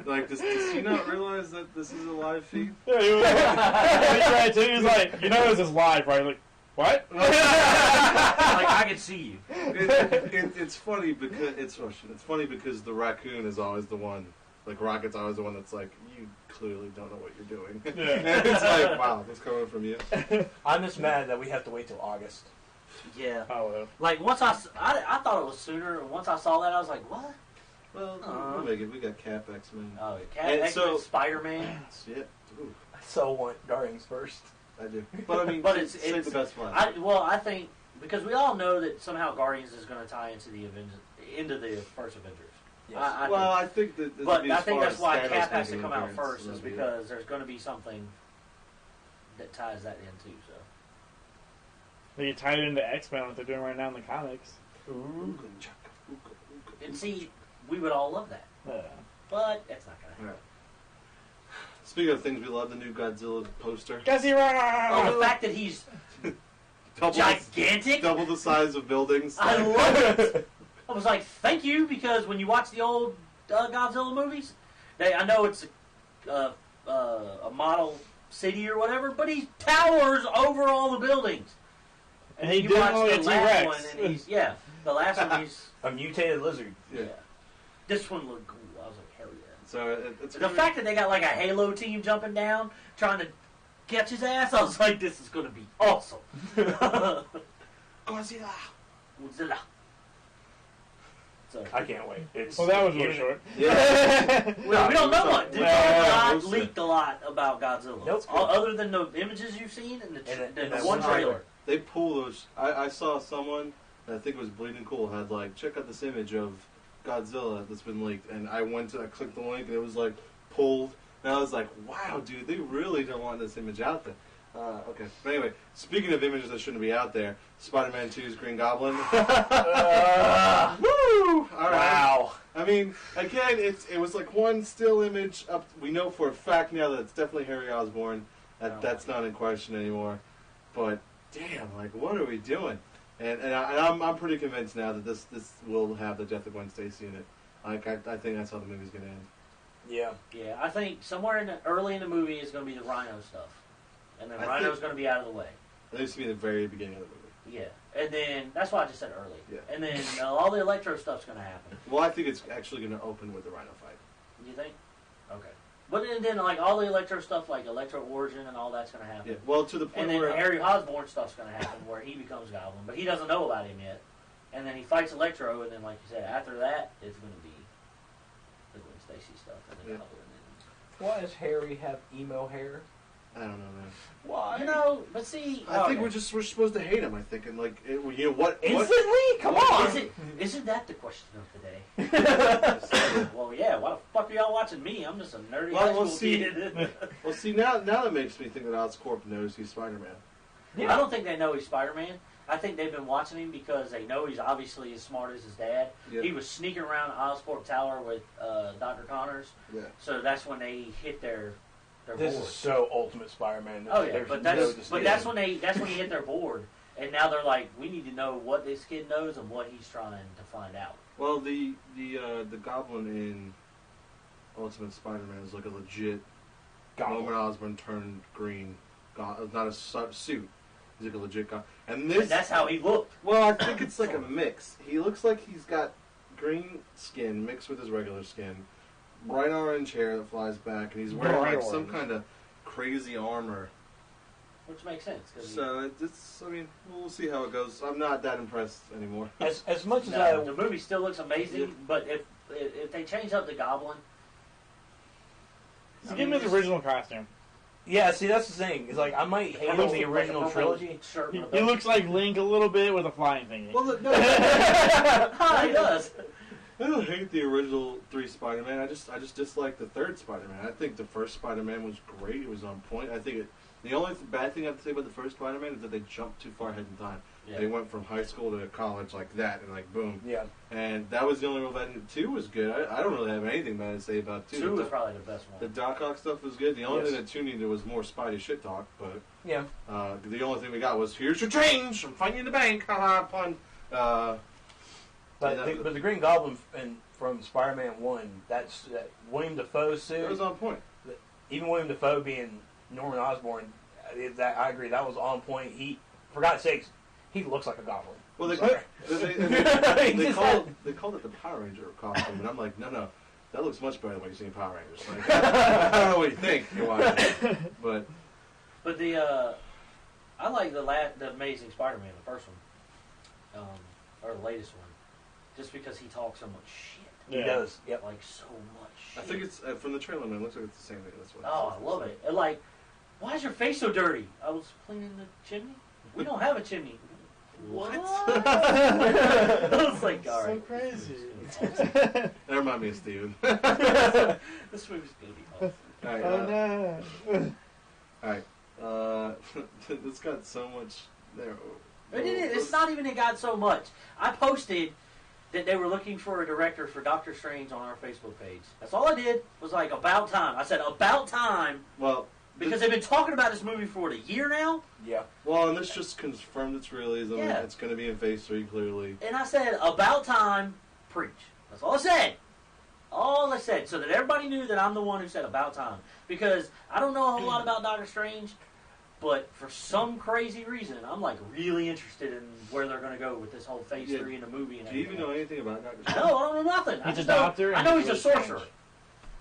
Like, does he not realize that this is a live feed? Yeah, he was right too. He was like, you know, this is live, right? Like, what? Like, I can see you. It's funny because it's funny because the Raccoon is always the one. Like, Rocket's always the one that's like, you clearly don't know what you're doing. Yeah. And it's like, wow, that's coming from you. I'm just mad that we have to wait till August. Yeah. Oh, well. Like, once I thought it was sooner, and once I saw that, I was like, what? Well, we'll make it. We got Cap X-Men. Oh, And X-Men, so- Spider-Man. Yeah. Ooh, I so want Guardians first. I do. But I mean, But it's save the best last. I think, because we all know that somehow Guardians is going to tie into the first Avengers. Yes. I think that. But I think that's why Thanos Cap has to making come an out appearance, first, is that'd be it. because there's going to be something that ties that in too. So. They can tie it into X-Men, what they're doing right now in the comics. And see, we would all love that. But that's not going to happen. Right. Speaking of things we love, the new Godzilla poster. Godzilla! Oh, the fact that he's gigantic. Double the size of buildings. I love it. I was like, thank you, because when you watch the old Godzilla movies, I know it's a model city or whatever, but he towers over all the buildings. And he you did watch only a the last T-Rex. one, and the last one he's A mutated lizard. Yeah. This one looked cool. I was like, hell yeah. So it's The fact that they got like a Halo team jumping down trying to catch his ass, I was like, this is going to be awesome. Godzilla. Godzilla. So, I can't wait. It's Well, that was really short. Yeah. well, we don't know what. There's Yeah, not leaked a lot about Godzilla. Nope. Other than the images you've seen and And the that one one trailer. They pull those. I saw someone, I think it was Bleeding Cool, had like, check out this image of Godzilla that's been leaked, and I clicked the link, and it was like pulled, and I was like, wow, dude, they really don't want this image out there. Okay, but anyway, speaking of images that shouldn't be out there, Spider-Man 2's Green Goblin. Woo! All right. Wow. I mean, again, it was like one still image up. We know for a fact now that it's definitely Harry Osborn. That's not in question anymore. But damn, like, what are we doing? And I'm pretty convinced now that this will have the death of Gwen Stacy in it. Like, I think that's how the movie's gonna end. Yeah. Yeah, I think somewhere early in the movie is going to be the Rhino stuff. And then I Rhino's think- going to be out of the way. At least to be the very beginning of the movie. Yeah. And then, that's why I just said early. Yeah. And then all the Electro stuff's going to happen. Well, I think it's actually gonna open with the Rhino fight. You think? Okay. But then, like, all the Electro stuff, like Electro Origin and all that's going to happen. Yeah. Well, to the point And then where Harry Osborn stuff's going to happen where he becomes Goblin. But he doesn't know about him yet. And then he fights Electro, and then, like you said, after that, it's going to be the Gwen Stacy stuff. And the Yeah. Goblin. Why does Harry have emo hair? I don't know, man. Why? You know, but see... I think okay. we're supposed to hate him. I think, and like, you know what? Instantly? Come what- on. Isn't that the question of the day? Well, yeah. Why the fuck are y'all watching me? I'm just a nerdy Well, high we'll school see. kid. Well, see, now that makes me think that Oscorp knows he's Spider-Man. Yeah. I don't think they know he's Spider-Man. I think they've been watching him because they know he's obviously as smart as his dad. Yeah. He was sneaking around Oscorp Tower with Dr. Connors, Yeah. so that's when they hit their This board. is so Ultimate Spider-Man. Oh yeah, There's but no that's disputing. when he hit their board, and now they're like, we need to know what this kid knows and what he's trying to find out. Well, the Goblin in Ultimate Spider-Man is like a legit Norman Osborn turned green. Not a suit. He's like a legit guy. And this. And that's how he looked. Well, I think it's like a mix. He looks like he's got green skin mixed with his regular skin, bright orange hair that flies back, and he's wearing Bright like some orange. kind of crazy armor. Which makes sense. So it's. I mean, we'll see how it goes. I'm not that impressed anymore. As much as the movie still looks amazing, Yeah. but if they change up the Goblin, Just give him his original costume. yeah, see that's the thing. It's like I might hate on the original trilogy. Shirt He, with he a- looks like Link a little bit with a flying thingy. Well, no, he does. I don't hate the original 3 Spider-Man. I just dislike the 3rd Spider-Man. I think the first Spider-Man was great. It was on point. I think the only bad thing I have to say about the first Spider-Man is that they jumped too far ahead in time. Yeah. They went from high school to college like that, and like boom. Yeah. And that was the only real bad thing. 2 was good. I don't really have anything bad to say about 2. 2 was probably the best The one. Doc Ock stuff was good. The only Yes. thing that 2 needed was more Spidey shit talk. But Yeah. the only thing we got was, here's your change. I'm finding you in the bank. Haha, pun. But Yeah, the Green Goblin from Spider-Man 1, that William Dafoe suit. It was on point. Even William Dafoe being Norman Osborn, I agree, that was on point. He, for God's sakes, he looks like a goblin. Well, they called it the Power Ranger costume, and I'm like, no, that looks much better than what you see in Power Rangers. Like, I don't know what you think you're watching, but the I like the Amazing Spider-Man, the first one, or the latest one, just because he talks so much shit. He does. Yep. Like so much shit. I think it's from the trailer. Man, it looks like it's the same thing. That's what. Oh, I love it. And like, why is your face so dirty? I was cleaning the chimney. We don't have a chimney. What? I was like, all right. So crazy. That reminded me of Steven. This movie's gonna be awesome. All right. Oh no. All right. It's got so much there. It's not even it got so much. I posted that they were looking for a director for Doctor Strange on our Facebook page. That's all I did. Was like, about time. I said, about time. Well, because they've been talking about this movie for a year now. Yeah. Well, and this just confirmed its realism. Yeah. It's going to be in Phase 3, clearly. And I said, about time, preach. That's all I said. All I said. So that everybody knew that I'm the one who said about time. Because I don't know a whole lot about Doctor Strange, but for some crazy reason, I'm like really interested in where they're going to go with this whole Phase 3 in the movie. And Do you even know anything about Doctor Strange? No, I don't know nothing. He's a doctor. I know he's a really sorcerer. strange.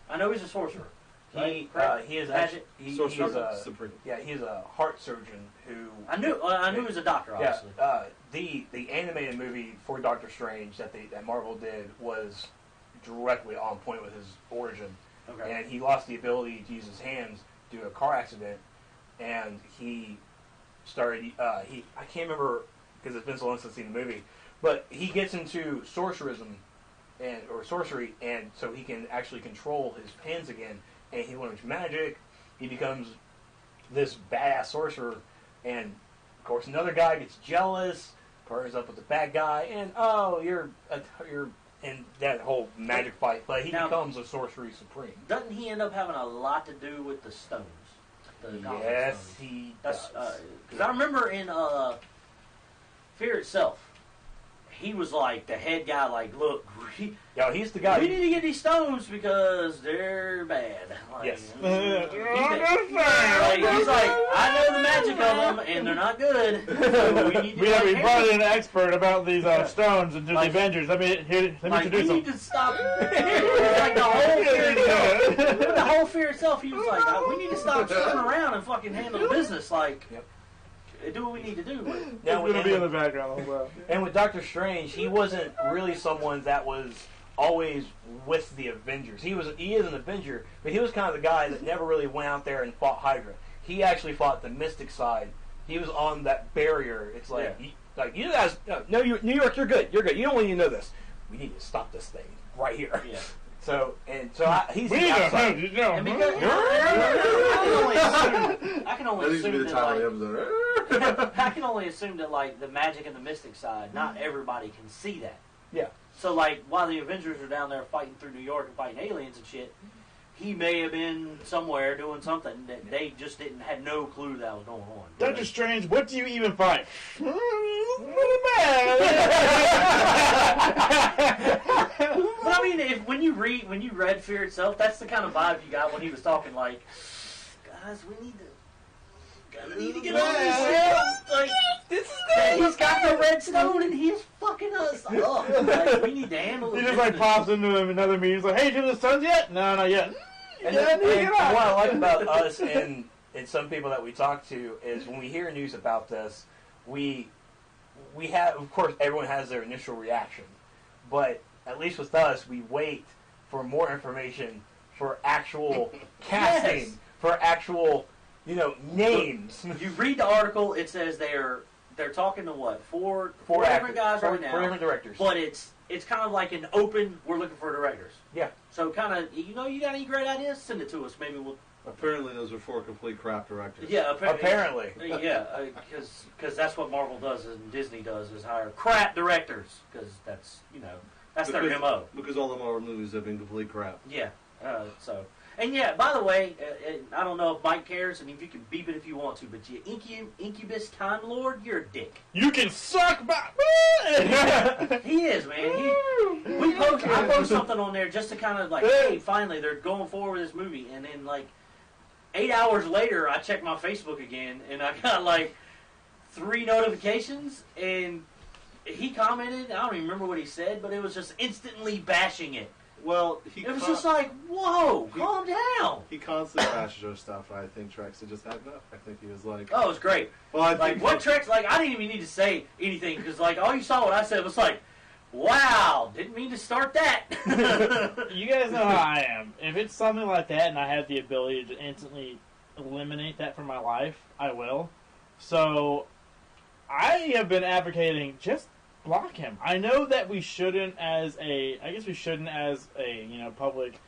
I know he's a sorcerer. He is Magic. he's Sorcerer Supreme. he's a heart surgeon who. I knew he was a doctor, obviously. The animated movie for Doctor Strange that Marvel did was directly on point with his origin, Okay. and he lost the ability to use his hands due to a car accident, and he started. I can't remember because it's been so long since I've seen the movie, but he gets into sorcerism or sorcery, and so he can actually control his hands again. And he learns magic. He becomes this badass sorcerer, and of course another guy gets jealous, partners up with the bad guy, and you're in that whole magic fight. But he becomes a sorcery supreme. Doesn't he end up having a lot to do with the stones? Yes, stones? he That's does. because I remember in Fear Itself, he was like the head guy. Like, look, He's the guy. we need to get these stones because they're bad. Like, Yes. He's like, I know the magic of them, and they're not good. So we need to We brought in an expert about these stones and do the Avengers. Let me like, introduce we them. need to stop. Like the whole Fear Itself. The whole Fear Itself, he was like, we need to stop screwing around and fucking handle the business. Like, do what we need to do. Now we're going to be in the background as well. And with Doctor Strange, he wasn't really someone that was always with the Avengers. He is an Avenger, but he was kind of the guy that never really went out there and fought Hydra. He actually fought the Mystic side. He was on that barrier. It's like, you guys, no, New York, you're good. You're good. You don't want you to know this. We need to stop this thing right here. Yeah. He's We the outside. And because I can only That needs to be assume the that, title of the episode. I can only assume that like the magic and the mystic side, not everybody can see that. Yeah. So like while the Avengers are down there fighting through New York and fighting aliens and shit, he may have been somewhere doing something that they just had no clue that was going on. Doctor Strange, what do you even find? But I mean, when you read Fear Itself, that's the kind of vibe you got when he was talking. Like, guys, we need to get on this shit. Like, this is good. He's got the red stone and he's fucking us up. Like, we need to handle He this. just like pops into another meeting. He's like, "Hey, do the sons yet? No, not yet." And what I like about us and some people that we talk to is when we hear news about this, we have, of course, everyone has their initial reaction, but at least with us, we wait for more information, for actual casting, for actual, names. You read the article; it says they're talking to what four Four different guys right now. Four different directors. But it's kind of like an open. We're looking for directors. Yeah. So kind of, you got any great ideas? Send it to us. Maybe we'll. Apparently, those are 4 complete crap directors. Yeah. Apparently. Yeah, because that's what Marvel does and Disney does is hire crap directors because that's their MO. Because all the Marvel movies have been complete crap. Yeah. So And yeah, by the way, I don't know if Mike cares, and if you can beep it if you want to, but you Incubus Time Lord, you're a dick. You can suck my. He is, man. I post something on there just to kind of like, hey, finally they're going forward with this movie, and then like 8 hours later, I check my Facebook again, and I got like 3 notifications, and he commented. I don't even remember what he said, but it was just instantly bashing it. Well, it was just like, whoa, calm down. He constantly bashes our stuff, and I think Trex had just had enough. I think he was like, oh, it was great. Well, I like, think what Trex, like, I didn't even need to say anything, because, like, all you saw what I said was like, wow, didn't mean to start that. You guys know how I am. If it's something like that and I have the ability to instantly eliminate that from my life, I will. So, I have been advocating just block him. I know that we shouldn't as a public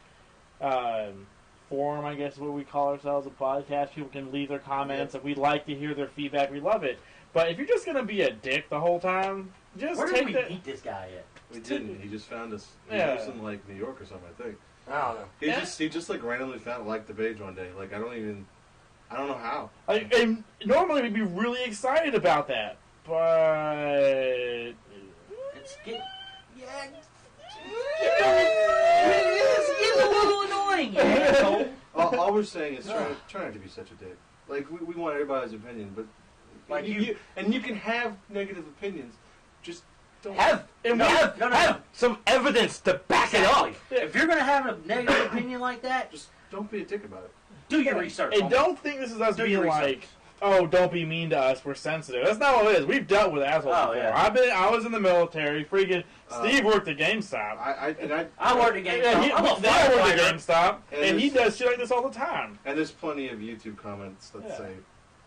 forum, I guess is what we call ourselves, a podcast. People can leave their comments, and we'd like to hear their feedback. We love it. But if you're just going to be a dick the whole time, just Where take did we beat this guy at? we didn't. He just found us. He Yeah. was in like New York or something, I think. I don't know. He just like randomly found the page one day. Like I don't know how. Like, and normally we'd be really excited about that, but It's getting a little annoying, you asshole. All we're saying is try not to be such a dick. Like we want everybody's opinion, but Like you can have negative opinions. Just don't Have some evidence to back it up. If you're going to have a negative opinion like that, Just don't be a dick about it. do your research. and don't think this is us Do being your research. like, oh, don't be mean to us, we're sensitive. That's not what it is. We've dealt with assholes Oh, before. yeah. I was in the military. Freaking Steve worked at GameStop. I worked at GameStop. Yeah, I'm a Dad worked at firefighter. GameStop, And and he there's- does shit like this all the time. And there's plenty of YouTube comments that Yeah. say,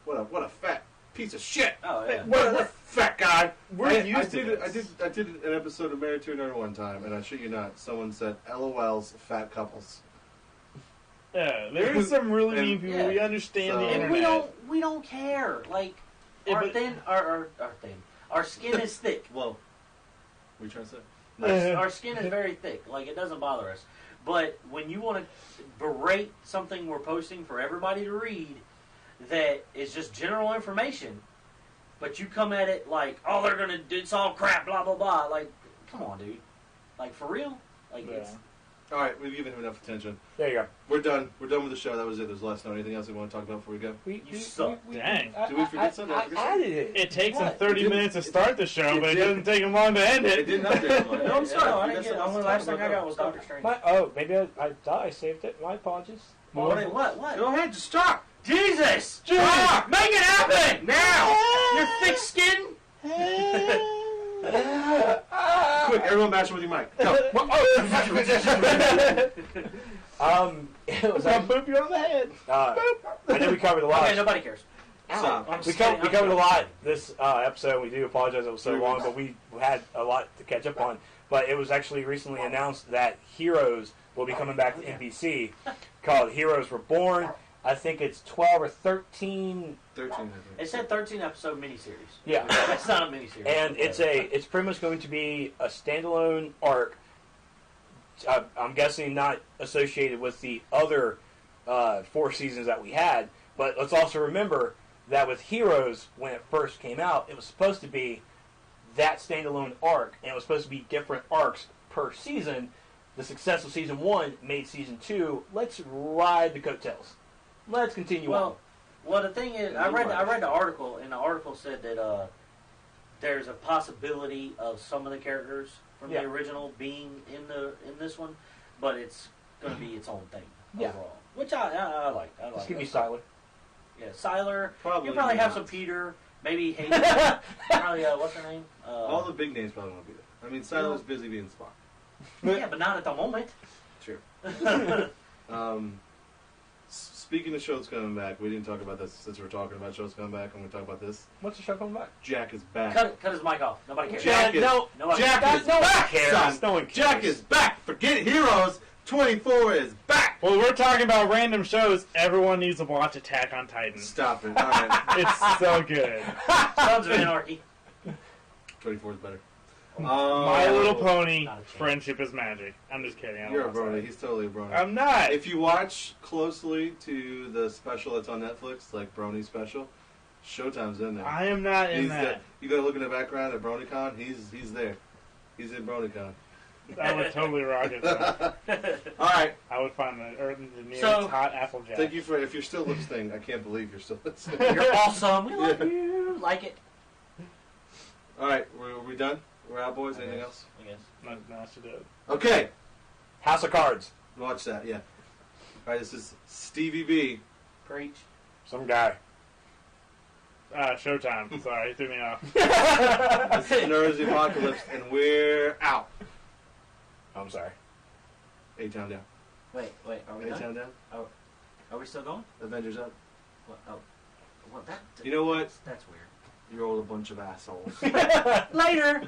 "What a fat piece of shit! Oh, yeah. What a fat guy!" We're used to I this. did an episode of Married to a Nerd one time, and I shit you not, someone said, "LOL's fat couples." Yeah, there's some really And- mean people. Yeah. We understand So- the And internet. we don't care. Like, Yeah, our but- our skin is thick. Well, what are you trying to say? Our skin is very thick. Like, it doesn't bother us. But when you want to berate something we're posting for everybody to read that is just general information, but you come at it like, oh, they're going to do, it's all crap, blah, blah, blah. Like, come on, dude. Like, for real? Like, Yeah. it's... All right, we've given him enough attention. There you go. We're done. We're done with the show. That was it. There's less. No, anything else we want to talk about before we go? You suck. Dang. Did we forget something? I added it. It takes them What? 30 It didn't- minutes to start the show, but it didn't- doesn't take them long to end It it. didn't update him. No, I'm sorry. You I didn't got get it. The something only else last to thing talk I got about? was Doctor Strange. Maybe I thought I saved it. My apologies. What? Go ahead, just stop. Jesus! Stop. Make it happen! Now! Your thick skin? Quick, everyone bash him with your mic. Go. It was I'll boop you on the head. I know we covered a lot. Okay, nobody cares. Stop. I'm We just kidding, covered, we I'm covered a kidding. lot this episode. We do apologize it was so 3 long, weeks. but we had a lot to catch up on. But it was actually recently announced that Heroes will be coming back to NBC, called Heroes Reborn. I think it's 12 or 13. 13, I think. It said 13 episode miniseries. Yeah. That's not a miniseries. And it's pretty much going to be a standalone arc. I'm guessing not associated with the other 4 seasons that we had. But let's also remember that with Heroes, when it first came out, it was supposed to be that standalone arc, and it was supposed to be different arcs per season. The success of season 1 made season 2. Let's ride the coattails. Let's continue on. Well, the thing is, I read the article, and the article said that there's a possibility of some of the characters from Yeah. the original being in this one, but it's going to be its own thing overall, which I like. I like. Just give me that. Siler. Yeah, Siler. Probably You'll probably have not. some Peter, maybe Hayden. Probably what's her name? All the big names probably won't be there. I mean, Siler's busy being Spock. yeah, but not at the moment. True. Speaking of shows coming back, we didn't talk about this since we're talking about shows coming back. I'm going to talk about this. What's the show coming back? Jack is back. Cut his mic off. Nobody cares. Jack is, no, Nobody Jack cares. is no one back, cares. son. No one cares. Jack is back. Forget Heroes. 24 is back. Well, we're talking about random shows. Everyone needs to watch Attack on Titan. Stop it. All right. It's so good. Sons of Anarchy. 24 is better. My Little Pony, Not a chance. friendship is magic. I'm just kidding. I don't You're a want to brony. say He's totally a brony. it. I'm not. If you watch closely to the special that's on Netflix, like Brony special, Showtime's in there. I am not in He's that. You gotta look in the background at BronyCon. He's there. He's in BronyCon. I would totally rock it. Though. All right. I would find the nearest So- hot Applejack. Thank you for if you're still listening. I can't believe you're still listening. You're awesome. We love Yeah. you. Like it. All right, are we done? We're out, boys. Anything else? I guess. No, she did. Okay, House of Cards. watch that. Yeah. All right, this is Stevie B. Preach. Some guy. Showtime. Sorry, threw me off. This is Nerds the Apocalypse, and we're out. I'm sorry. A-Town down. Wait. Are we done? A-Town down. Are we still going? Avengers up. Well, that. You know what? That's weird. You're all a bunch of assholes. Later.